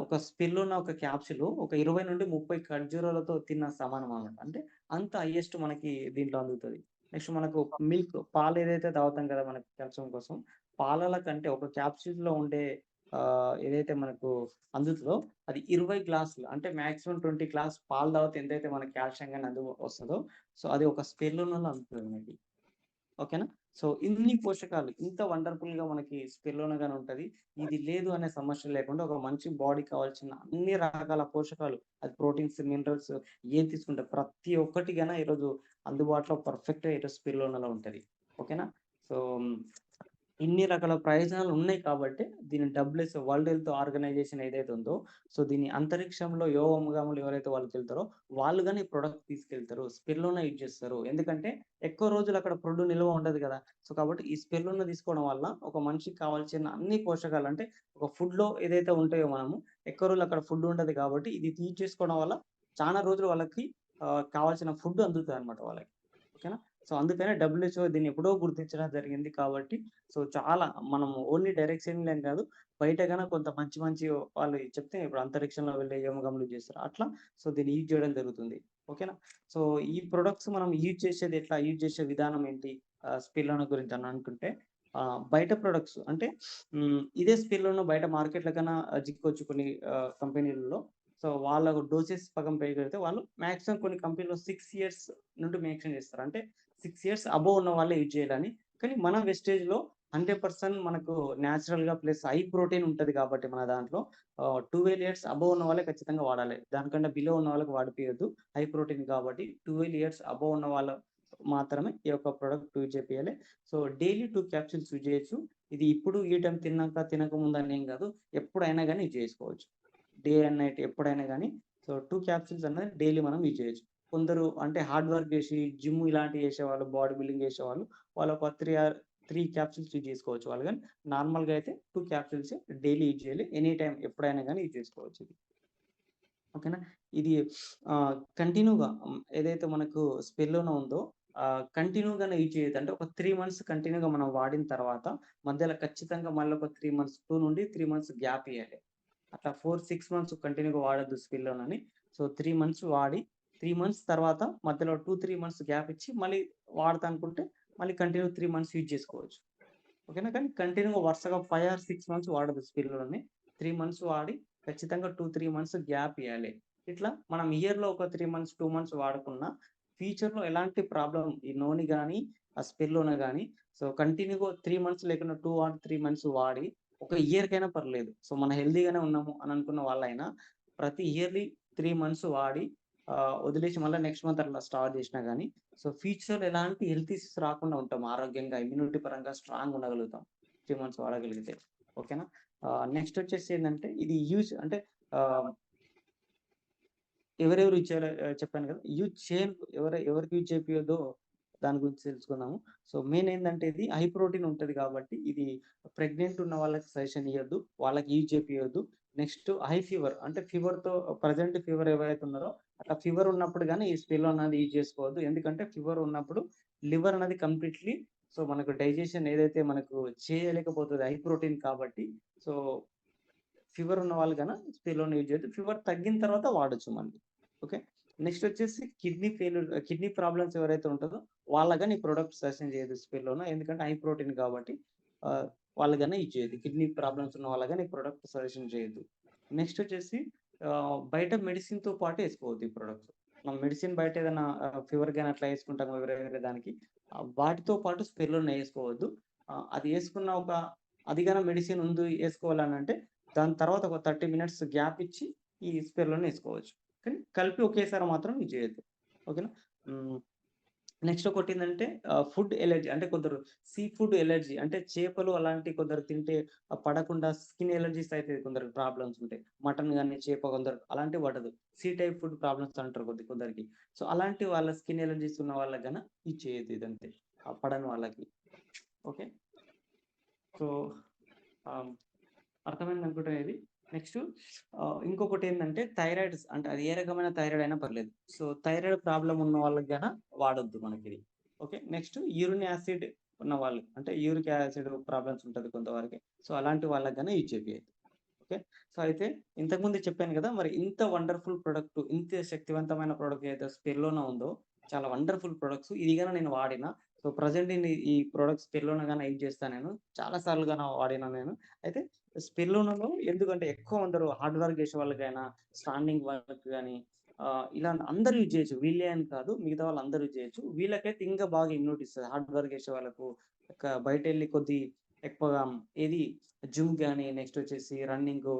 ఒక స్పిల్లున్న ఒక క్యాప్సూలు ఒక 20-30 ఖర్జూరాలతో తిన్న సమానం అన్నమాట. అంటే అంత హైయెస్ట్ మనకి దీంట్లో అందుతది. నెక్స్ట్ మనకు మిల్క్ పాలేదైతే తాగుతాం కదా! మనకి కాల్షియం కోసం. పాలల కంటే ఒక క్యాప్సూల్‌లో ఉండే ఏదైతే మనకు అందుతదో అది 20 గ్లాసులు అంటే మాక్సిమం 20 గ్లాస్ పాలు తాగితే ఎంతైతే మనకి కాల్షియం గాని వస్తదో, సో అది ఒక స్పిల్లున్నలో అందుతది మనకి. ఓకేనా? సో, ఇన్ని పోషకాలు ఇంత వండర్‌ఫుల్‌గా మనకి స్పిరులినా గాని ఉంటది. ఇది లేదు అనే సమస్య లేకుండా ఒక మంచి బాడీకి కావాల్సిన అన్ని రకాల పోషకాలు అది ప్రోటీన్స్, మినరల్స్ ఏది తీసుకుంటే ప్రతి ఒక్కటి ఈరోజు అందుబాటులో పర్ఫెక్ట్‌గా ఈరోజు స్పిరులినాలో ఉంటది. ఓకేనా? సో, ఇన్ని రకాల ప్రయోజనాలు ఉన్నాయి కాబట్టే దీన్ని వరల్డ్ హెల్త్ ఆర్గనైజేషన్ ఏదైతే ఉందో, సో దీన్ని అంతరిక్షంలో వ్యోమగాములు ఎవరైతే వాళ్ళకెళ్తారో వాళ్ళు గాని ఈ ప్రొడక్ట్ తీసుకెళ్తారు. స్పిరులినా యూజ్ చేస్తారు. ఎందుకంటే ఎక్కువ రోజులు అక్కడ ఫుడ్ నిల్వ ఉండదు గదా! సో కాబట్టి ఈ స్పిరులినా తీసుకోవడం వల్ల ఒక మనిషికి కావాల్సిన అన్ని పోషకాలు అంటే ఒక ఫుడ్‌లో ఏదైతే ఉంటాయో ఎక్కువ రోజులు అక్కడ ఫుడ్ ఉండదు కాబట్టి ఇది తీసేసుకోవడం వల్ల చానా రోజులు వాళ్ళకి కావాల్సిన ఫుడ్ అందుతదనమాట వాళ్ళకి. ఓకేనా? సో అందుకనే డబ్ల్యూహెచ్ఓ దీన్ని ఎప్పుడో గుర్తించడం జరిగింది కాబట్టి సో, చాలా మనం ఓన్లీ డైరెక్ట్ సెండింగ్‌లని కాదు. బయట కొంత మంచి మంచి వాళ్ళు చెప్తే ఇప్పుడు అంతరిక్షంలో వెళ్ళే వ్యోమగాములు చేస్తారు. అట్లా సో, దీన్ని యూజ్ చేయడం జరుగుతుంది. ఓకేనా? సో, ఈ ప్రొడక్ట్స్ మనం యూజ్ చేసేది ఎట్లా? యూజ్ చేసే విధానం ఏంటి? స్పిల్లోనా గురించి అని అనుకుంటే బయట ప్రొడక్ట్స్ అంటే ఇదే స్పిల్లోనా బయట మార్కెట్‌లో జిక్కొచ్చు కొన్ని కంపెనీలలో. సో, వాళ్ళ డోసెస్ పక్కన పెడితే వాళ్ళు మాక్సిమం కొన్ని కంపెనీలో 6 ఇయర్స్ నుండి మెన్షన్ చేస్తారు. అంటే 6 ఇయర్స్ అబోవ్ ఉన్న వాళ్ళే యూజ్ చేయాలని. కానీ మన వెస్టేజ్‌లో 100% మనకు నేచురల్‌గా ప్లస్ హై ప్రోటీన్ ఉంటది కాబట్టి మన దాంట్లో 12 ఇయర్స్ అబోవ్ ఉన్న వాళ్ళే ఖచ్చితంగా వాడాలి. దానికన్నా బిలో ఉన్న వాళ్ళకి వాడిపియొద్దు. హై ప్రోటీన్ కాబట్టి 12 ఇయర్స్ అబోవ్ ఉన్న వాళ్ళు మాత్రమే ఈ యొక్క ప్రొడక్ట్ యూజ్ చేపియాలి. సో, డైలీ 2 క్యాప్సూల్స్ యూజ్ చేయొచ్చు. ఇది ఇప్పుడు ఈ టైం తిన్నాక, తినకముందు అని ఏం కాదు. ఎప్పుడైనా గాని యూజ్ చేసుకోవచ్చు. డే అండ్ నైట్ ఎప్పుడైనా గాని సో, 2 క్యాప్సూల్స్ అనేది డైలీ మనం యూజ్ చేయొచ్చు. కొందరు అంటే హార్డ్ వర్క్ చేసి జిమ్ ఇలాంటివి చేసేవాళ్ళు, బాడీ బిల్డింగ్ చేసేవాళ్ళు వాళ్ళు ఒక 3 క్యాప్సూల్స్ యూజ్ చేసుకోవచ్చు వాళ్ళు గాని. నార్మల్‌గా అయితే 2 క్యాప్సూల్స్ డైలీ యూజ్ చేయాలి. ఎనీ టైమ్ ఎప్పుడైనా గాని యూజ్ చేసుకోవచ్చు ఇది. ఓకేనా? ఇది కంటిన్యూ‌గా ఏదైతే మనకు స్పెల్లోనా ఉందో కంటిన్యూ‌గానే యూజ్ చేయొద్దు. అంటే ఒక 3 మంత్స్ కంటిన్యూ‌గా మనం వాడిన తర్వాత మధ్యలో ఖచ్చితంగా మళ్ళీ ఒక 3 మంత్స్ 2 మంత్స్ గ్యాప్ ఇయ్యాలి. అట్లా 6 మంత్స్ కంటిన్యూ‌గా వాడొద్దు స్పిల్లోనాని. సో, 3 మంత్స్ వాడి 3 మంత్స్ తర్వాత మధ్యలో 3 మంత్స్ గ్యాప్ ఇచ్చి మళ్ళీ వాడతా అనుకుంటే మళ్ళీ కంటిన్యూ 3 మంత్స్ యూజ్ చేసుకోవచ్చు. ఓకేనా? కానీ కంటిన్యూ‌గా వరుసగా 5 ఆర్ 6 మంత్స్ వాడొద్దు స్పిల్లోనాని. 3 మంత్స్ వాడి ఖచ్చితంగా 3 మంత్స్ గ్యాప్ ఇయ్యాలి. ఇట్లా మనం ఇయర్‌లో ఒక 3 మంత్స్, 2 మంత్స్ వాడుకున్నా ఫ్యూచర్‌లో ఎలాంటి ప్రాబ్లమ్ ఈ నోని గాని, ఆ స్పిల్లోనా గాని సో, కంటిన్యూ‌గా 3 మంత్స్ లేకుండా 2 ఆర్ 3 మంత్స్ వాడి ఒక ఇయర్‌కైనా పర్లేదు. సో, మనం హెల్తీగానే ఉన్నాము అని అనుకున్న వాళ్ళైనా ప్రతి ఇయర్‌లీ 3 మంత్స్ వాడి వదిలేసి మళ్ళా నెక్స్ట్ మంత్ అట్లా స్టార్ట్ చేసినా గాని సో, ఫ్యూచర్‌లో ఎలాంటి హెల్త్ ఇష్యూస్ రాకుండా ఉంటాం. ఆరోగ్యంగా, ఇమ్యూనిటీ పరంగా స్ట్రాంగ్‌గా ఉండగలుగుతాం. 3 మంత్స్ వాడగలిగితే. ఓకేనా? నెక్స్ట్ వచ్చేసి ఏందంటే ఇది అంటే ఆహ్, ఎవరెవరు యూజ్ చేయాలో చెప్పాను కదా! యూజ్ చేయని ఎవరికి యూజ్ చేపియొద్దో దాని గురించి తెలుసుకుందాము. సో, మెయిన్ ఏందంటే ఇది హై ప్రోటీన్ ఉంటది కాబట్టి ఇది ప్రెగ్నెంట్ ఉన్న వాళ్ళకి సజెషన్ ఇయ్యొద్దు. వాళ్ళకి యూజ్ చేపియొద్దు. నెక్స్ట్ హై ఫీవర్ అంటే ఫీవర్‌తో ప్రెజెంట్ ఫీవర్ ఎవరైతే ఉన్నారో అట్లా ఫీవర్ ఉన్నప్పుడు గాని ఈ స్పిల్ అనేది యూజ్ చేసుకోవద్దు. ఎందుకంటే ఫీవర్ ఉన్నప్పుడు లివర్ అనేది కంప్లీట్‌లీ సో, మనకు డైజెషన్ ఏదైతే మనకు చేయలేకపోతది హై ప్రోటీన్ కాబట్టి. సో, ఫీవర్ ఉన్న వాళ్ళు స్పిల్లోనా యూజ్ చేయొద్దు. ఫీవర్ తగ్గిన తర్వాత వాడొచ్చు మళ్ళీ. ఓకే. నెక్స్ట్ వచ్చేసి కిడ్నీ ప్రాబ్లమ్స్ ఎవరైతే ఉంటదో వాళ్ళకి ఈ ప్రొడక్ట్ సజెషన్ చేయొద్దు స్పిల్లోనా. ఎందుకంటే హై ప్రోటీన్ కాబట్టి ఆహ్, వాళ్ళు యూజ్ చేయొద్దు. కిడ్నీ ప్రాబ్లమ్స్ ఉన్న వాళ్ళకి ఈ ప్రొడక్ట్ సజెషన్ చేయొద్దు. నెక్స్ట్ వచ్చేసి బయట మెడిసిన్‌తో పాటు ఏసుకోవద్దు ఈ ప్రొడక్ట్స్. మనం మెడిసిన్ బయట ఏదైనా ఫీవర్ గాని అట్లా ఏసుకుంటాం వేరే వేరే దానికి. వాటితో పాటు స్పిల్లోనా ఏసుకోవద్దు. అది ఏసుకున్న అది మెడిసిన్ ఉంది ఏసుకోవాలనంటే దాని తర్వాత ఒక 30 మినిట్స్ గ్యాప్ ఇచ్చి ఈ స్పిరులినా ఏసుకోవచ్చు. కానీ కలిపి ఒకేసారి మాత్రం ఇది చేయొద్దు. ఓకేనా? హ్మ్. నెక్స్ట్ ఒకటేందంటే ఫుడ్ ఎలర్జీ అంటే కొందరు సీ ఫుడ్ ఎలర్జీ అంటే చేపలు అలాంటివి కొందరు తింటే పడకుండా స్కిన్ ఎలర్జీస్ అయితాయి కొందరికి ప్రాబ్లమ్స్ ఉంటాయి. మటన్ గాని, చేప కొందరు అలాంటివి పడదు. సీ టైప్ ఫుడ్ ప్రాబ్లమ్స్ అంటారు కొందరికి. సో, అలాంటి వాళ్ళ స్కిన్ ఎలర్జీస్ ఉన్న వాళ్ళకి ఇది చేయొద్దు ఇదంతే. పడని వాళ్ళకి. ఓకే. సో, ఆహ్ అర్థమైందనుకుంటా ఇది. నెక్స్టు ఇంకొకటేందంటే థైరాయిడ్స్ అంటే అది ఏ రకమైన థైరాయిడ్ అయినా పర్లేదు. సో, థైరాయిడ్ ప్రాబ్లమ్ ఉన్న వాళ్ళకి వాడొద్దు మనకిది. ఓకే. నెక్స్ట్ యూరిన్ యాసిడ్ ఉన్నవాళ్ళు అంటే యూరిక్ యాసిడ్ ప్రాబ్లమ్స్ ఉంటది కొంతవరకి. సో, అలాంటి వాళ్ళకి యూజ్ చేపియొద్దు. ఓకే. సో, అయితే ఇంతకుముందే చెప్పాను గదా! మరి ఇంత వండర్‌ఫుల్ ప్రొడక్ట్, ఇంత శక్తివంతమైన ప్రొడక్ట్ ఏదైతే స్పిరులినా ఉందో, చాలా వండర్‌ఫుల్ ప్రొడక్ట్స్. ఇది గాని నేను వాడిన. సో, ప్రెజెంట్ ఈ ప్రొడక్ట్స్ స్పిరులినా గాని యూజ్ చేస్తా నేను. చాలా సార్లు గాన వాడినా నేను. అయితే స్పిరులినాలో ఎందుకంటే ఎక్కువ అందరూ హార్డ్ వర్క్ చేసే వాళ్ళకైనా, స్టాండింగ్ వర్క్ గాని ఇలా అందరూ యూజ్ చేయొచ్చు. వీళ్ళే అని కాదు. మిగతా వాళ్ళందరూ యూజ్ చేయొచ్చు. వీళ్ళకైతే ఇంకా బాగా ఇమ్యూనిటీ ఇస్తది. హార్డ్ వర్క్ చేసే వాళ్ళకు, బయటెళ్ళి ఎక్కువగా ఏది జిమ్ గాని, నెక్స్ట్ వచ్చేసి రన్నింగు,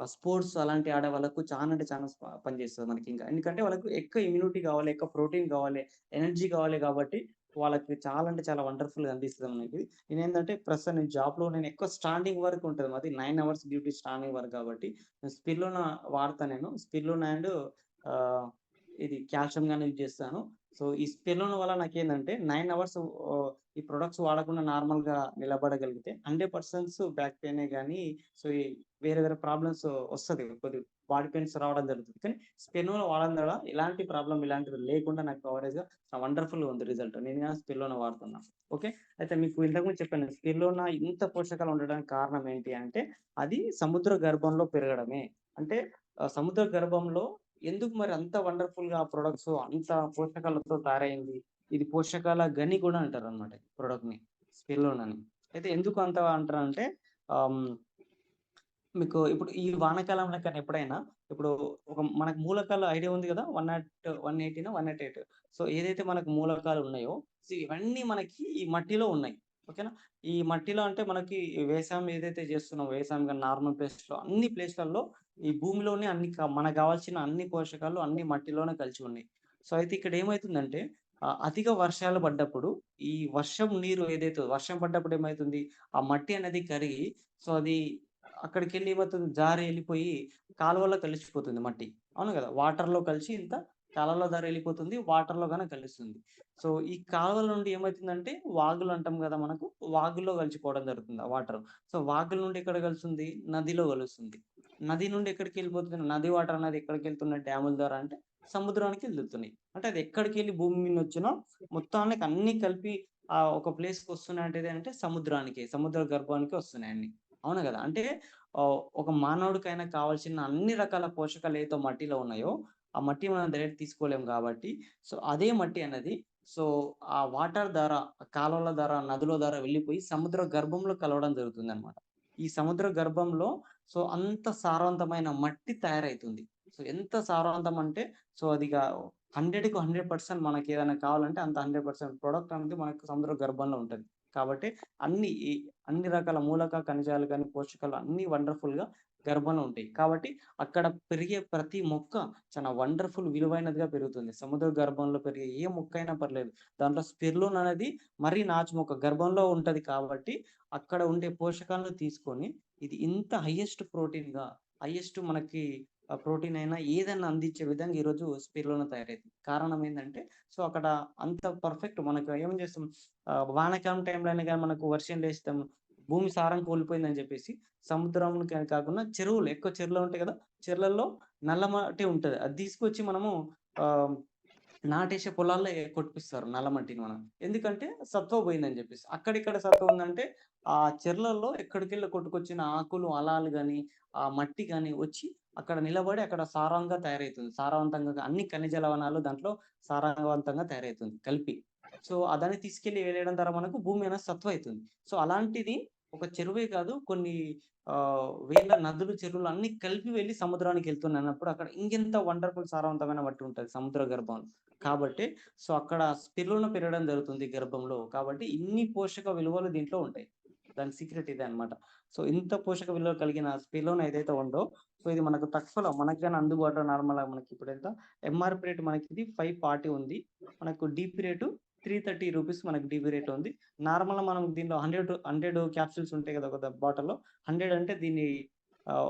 స్పోర్ట్స్ అలాంటివి ఆడే వాళ్ళకు చానా అంటే చానా పనిచేస్తది మనకింకా. ఎందుకంటే వాళ్ళకు ఎక్కువ ఇమ్యూనిటీ కావాలి, ఎక్కువ ప్రోటీన్ కావాలి, ఎనర్జీ కావాలి కాబట్టి వాళ్ళకి చాలా అంటే చాలా వండర్‌ఫుల్‌గా అనిపిస్తది మనకి. ప్రస్తుతం నేను జాబ్‌లో నేను ఎక్కువ స్టాండింగ్ వర్క్ ఉంటది మాది. 9 అవర్స్ డ్యూటీ స్టాండింగ్ వర్క్ కాబట్టి స్పిరులినా వాడతా నేను. స్పిరులినా అండ్ ఆహ్, ఇది కాల్షియం గాని యూజ్ చేస్తాను. సో, ఈ స్పిరులినా వల్ల నాకేందంటే 9 అవర్స్ ఈ ప్రొడక్ట్స్ వాడకుండా నార్మల్‌గా నిలబడగలిగితే 100% బ్యాక్ పెయినే గాని, సో, ఈ వేరే వేరే ప్రాబ్లమ్స్ వస్తది. బాడీ పెయిన్స్ రావడం జరుగుతుంది. కానీ స్పిరులినా వాడడం ద్వారా ఎలాంటి ప్రాబ్లమ్ ఇలాంటివి లేకుండా నాకు కవరేజ్‌గా వండర్‌ఫుల్‌గా ఉంది రిజల్ట్. నేను గాని స్పిరులినా వాడుతున్నా. ఓకే. అయితే మీకు ఇంతకుముందు చెప్పాను. స్పిరులినా ఇంత పోషకాలు ఉండడానికి కారణం ఏంటి అంటే, అది సముద్ర గర్భంలో పెరగడమే. అంటే సముద్ర గర్భంలో ఎందుకు మరి అంత వండర్‌ఫుల్‌గా ఆ ప్రొడక్ట్స్ అంత పోషకాలతో తయారైంది? ఇది పోషకాల గని కూడా అంటారనమాట ఈ ప్రొడక్ట్‌ని. స్పిరులినాని. అయితే ఎందుకు అంత అంటారంటే ఆహ్, హ్మ్. మీకు ఇప్పుడు ఈ వానాకాలంలో కానీ ఎప్పుడైనా ఇప్పుడు మనకు మూలకాల ఐడియా ఉంది గదా! 180నో, 188 సో, ఏదైతే మనకు మూలకాలు ఉన్నాయో, సో, ఇవన్నీ మనకి ఈ మట్టిలో ఉన్నాయి. ఓకేనా? ఈ మట్టిలో అంటే మనకి వ్యవసాయం ఏదైతే చేస్తున్నామో, వ్యవసాయం గాని నార్మల్ ప్లేస్‌లో అన్ని ప్లేస్‌లలో ఈ భూమిలోనే మనకు కావాల్సిన అన్ని పోషకాలు అన్ని మట్టిలోనే కలిసి ఉన్నాయి. సో, అయితే ఇక్కడ ఏమైతుందంటే అధిక వర్షాలు పడ్డప్పుడు ఈ వర్షం నీరు ఏదైతే వర్షం పడ్డప్పుడు ఏమైతుంది? ఆ మట్టి అనేది కరిగి సో, అది అక్కడికెళ్ళి ఏమవుతుంది జారి ఎళ్ళిపోయి కాలువలో కలిసిపోతుంది మట్టి. అవును గదా! వాటర్‌లో కలిసి కాలువలో దారి ఎళ్ళిపోతుంది. వాటర్‌లో గాన కలుస్తుంది. సో, ఈ కాలువల నుండి ఏమైతుందంటే వాగులు అంటాం గదా! మనకు. వాగుల్లో కలిసిపోవడం జరుగుతుంది ఆ వాటరు. సో, వాగుల నుండి ఎక్కడ కలుస్తుంది? నదిలో కలుస్తుంది. నది నుండి ఎక్కడికెళ్ళిపోతుంది? నది వాటర్ అనేది ఎక్కడికెళ్తున్నాయి డ్యాముల ద్వారా అంటే సముద్రానికి ఎళ్తున్నాయి. అంటే అది ఎక్కడికెళ్ళి భూమి మీదనొచ్చినా మొత్తానికి అన్నీ కలిపి ఒక ప్లేస్‌కొస్తున్నాయంటే ఏదంటే సముద్రానికే. సముద్ర గర్భానికే వస్తున్నాయి అన్నీ. అవును గదా! అంటే ఒక మానవుడికైనా కావాల్సిన అన్ని రకాల పోషకాలు ఏవైతే మట్టిలో ఉన్నాయో, ఆ మట్టి మనం డైరెక్ట్ తీసుకోలేం గాబట్టి, సో, అదే మట్టి అనేది సో, ఆ వాటర్ ద్వారా, కాలువల ద్వారా, నదుల ద్వారా వెళ్ళిపోయి సముద్ర గర్భంలో కలవడం జరుగుతుందనమాట. ఈ సముద్ర గర్భంలో సో, అంత సారవంతమైన మట్టి తయారైతుంది. సో, ఎంత సారవంతం అంటే సో, అదిగా 100కి 100% మనకేదైనా కావాలంటే అంత 100% ప్రొడక్ట్ అనేది మనకు సముద్ర గర్భంలో ఉంటది. కాబట్టి అన్ని ఈ అన్ని రకాల మూలక ఖనిజాలు గాని, పోషకాలు అన్నీ వండర్‌ఫుల్‌గా గర్భంలో ఉంటాయి. కాబట్టి అక్కడ పెరిగే ప్రతి మొక్క చాలా వండర్‌ఫుల్ విలువైనదిగా పెరుగుతుంది. సముద్ర గర్భంలో పెరిగే ఏ మొక్కైనా పర్లేదు. దాంట్లో స్పిరులినా అనేది మరీ నాచు మొక్క గర్భంలో ఉంటది కాబట్టి, అక్కడ ఉండే పోషకాలను తీసుకొని ఇది ఇంత హైయెస్ట్ మనకి ప్రోటీన్ అయినా ఏదైనా అందించే విధంగా ఈరోజు స్పిరులినా తయారైంది. కారణం ఏందంటే, సో, అక్కడ అంత పర్ఫెక్ట్ మనకు ఏం చేస్తాం వానాకాలం టైంలో అయినా గాని మనకు వర్షం లేస్తాం. భూమి సారం కోల్పోయిందని జెప్పేసి సముద్రంకి కాకుండా ఎక్కువ చెరువులు ఉంటాయి గదా! చెర్లల్లో నల్ల మట్టి ఉంటది. అది తీసుకొచ్చి మనము ఆహ్, నాటేసే పొలాల్లో కొట్టిపిస్తారు నల్ల మట్టిని మనం. ఎందుకంటే సత్వ పోయిందని జెప్పేసి. అక్కడిక్కడ సత్వ ఉందంటే ఆ చెర్లల్లో ఎక్కడికెళ్ళో కొట్టుకొచ్చిన ఆకులు, అలాలు గాని, ఆ మట్టి గాని వచ్చి అక్కడ నిలబడి అక్కడ సారంగా తయారైతుంది. సారవంతంగా అన్ని ఖనిజ లవణాలు దాంట్లో సారవంతంగా తయారైతుంది కలిపి. సో, దాన్ని తీసుకెళ్ళి వేయడం ద్వారా మనకు భూమి అనేది సత్వ అయితుంది. సో, అలాంటిది ఒక చెరువే కాదు కొన్ని వేల నదులు, చెరువులు అన్నీ కలిపి వెళ్లి సముద్రానికెళ్తున్నాయన్నప్పుడు అక్కడ ఇంకెంత వండర్‌ఫుల్ సారవంతమైన మట్టి ఉంటది సముద్ర గర్భంలో. కాబట్టి సో, అక్కడ స్పిరులినా పెరగడం జరుగుతుంది గర్భంలో. కాబట్టి ఇన్ని పోషక విలువలు దీంట్లో ఉంటాయి. దాని సీక్రెట్ ఇదే అన్నమాట. సో, ఇంత పోషక విలువ కలిగిన స్పిరులినా ఏదైతే ఉందో, సో, ఇది మనకు తక్కువలో మనకు గాని అందుబాటులో నార్మల్‌గా మనకిప్పుడెంత ఎంఆర్‌పీ రేట్ మనకిది 540 ఉంది. మనకు డీపీ రేటు రూ. 330 మనకు డీపీ రేట్ ఉంది. నార్మల్‌గా మనం దీనిలో 100 క్యాప్సూల్స్ ఉంటాయి కదా! ఒక బాటిల్‌లో. 100 అంటే దీన్ని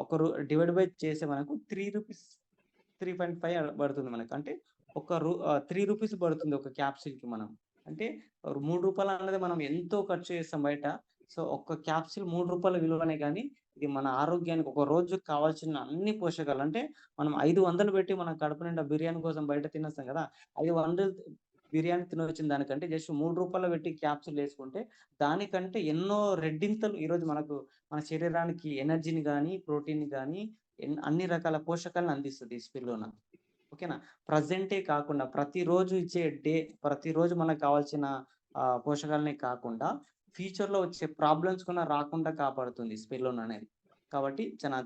ఒక డివైడ్ బై చేస్తే మనకు రూ. 3.5 పడుతుంది మనకు. అంటే రూ. 3 పడుతుంది ఒక క్యాప్సూల్‌కి మనం. అంటే రూ. 3 అన్నది మనం ఎంతో ఖర్చు చేస్తాం బయట. సో, ఒక్క క్యాప్సూల్ రూ. 3 విలువనే గాని, ఇది మన ఆరోగ్యానికి ఒక రోజుకి కావాల్సిన అన్ని పోషకాలు అంటే మనం 500 పెట్టి మన కడుపు నిండా బిర్యానీ కోసం బయట తినేస్తాం కదా! 500 బిర్యానీ తినొచ్చిన దానికంటే జస్ట్ రూ. 3 పెట్టి క్యాప్సూల్ యేసుకుంటే దానికంటే ఎన్నో రెడ్డింతలు ఈరోజు మన శరీరానికి ఎనర్జీని గాని, ప్రోటీన్‌ని గాని అన్ని రకాల పోషకాలను అందిస్తది ఈ స్పిరులినా. ఓకేనా? ప్రెజెంటే కాకుండా ప్రతిరోజు మనకు కావాల్సిన పోషకాలనే కాకుండా ఫ్యూచర్‌లో వచ్చే ప్రాబ్లమ్స్ కూడా రాకుండా కాపాడుతుంది స్పిరులినా అనేది. కాబట్టి చాలా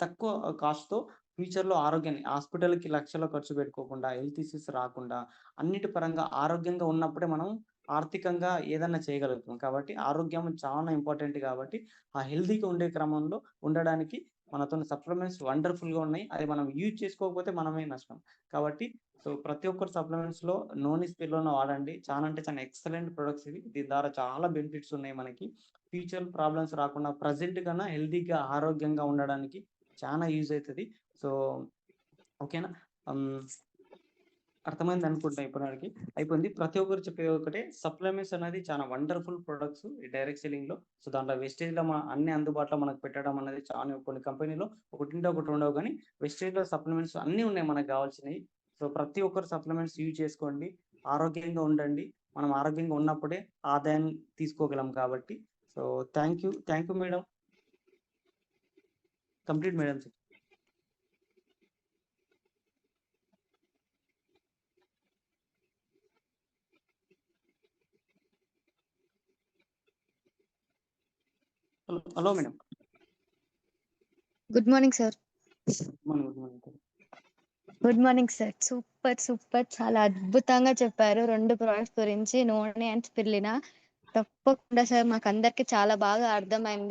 తక్కువ కాస్ట్‌తో ఫ్యూచర్‌లో ఆరోగ్యాన్ని హాస్పిటల్‌కి లక్షలు ఖర్చు పెట్టుకోకుండా, హెల్త్ ఇష్యూస్ రాకుండా, అన్నిటి పరంగా ఆరోగ్యంగా ఉన్నప్పుడే మనం ఆర్థికంగా ఏదన్నా చేయగలుగుతాం. కాబట్టి ఆరోగ్యం చాలా ఇంపార్టెంట్ కాబట్టి, ఆ హెల్తీగా ఉండే క్రమంలో ఉండడానికి మనతోని సప్లిమెంట్స్ వండర్‌ఫుల్‌గా ఉన్నాయి. అది మనం యూజ్ చేసుకోకపోతే మనమే నష్టం. కాబట్టి ప్రతి ఒక్కరు సప్లిమెంట్స్‌లో నోని స్పిరులినా వాడండి. చాలా అంటే చాలా ఎక్సలెంట్ ప్రొడక్ట్స్ ఇవి. దీని ద్వారా చాలా బెనిఫిట్స్ ఉన్నాయి మనకి. ఫ్యూచర్ ప్రాబ్లమ్స్ రాకుండా ప్రెజెంట్ కన్నా హెల్తీగా, ఆరోగ్యంగా ఉండడానికి చానా యూజ్ అయితది. సో, ఓకేనా? హ్మ్. అర్థమైందనుకుంటా ఇప్పటివరకి. అయిపోయింది. ప్రతి ఒక్కరు చెప్పేది ఒకటే సప్లిమెంట్స్ అనేది చాలా వండర్‌ఫుల్ ప్రొడక్ట్స్ ఈ డైరెక్ట్ సెల్లింగ్‌లో. దాంట్లో వెస్టేజ్‌లో అన్నీ అందుబాటులో మనకు పెట్టడం అనేది చాలా కొన్ని కంపెనీలో ఒకటుంటే ఒకటి ఉండవు గానీ, వెస్టేజ్‌లో సప్లిమెంట్స్ అన్నీ ఉన్నాయి మనకు గావాల్సినయి. ప్రతి ఒక్కరు సప్లిమెంట్స్ యూజ్ చేసుకోండి. ఆరోగ్యంగా ఉండండి. మనం ఆరోగ్యంగా ఉన్నప్పుడే ఆదాయాన్ని తీసుకోగలం కాబట్టి. So, thank you. Thank you madam. Complete madam. Hello madam. Good morning sir. Good morning. Good morning sir. Super. చాలా అద్భుతంగా చెప్పారు 2 ప్రొడక్ట్స్ గురించి నూనె అండ్ స్పిరులినా. తప్పకుండా సార్ మాకందరికి చాలా బాగా అర్థమైంది.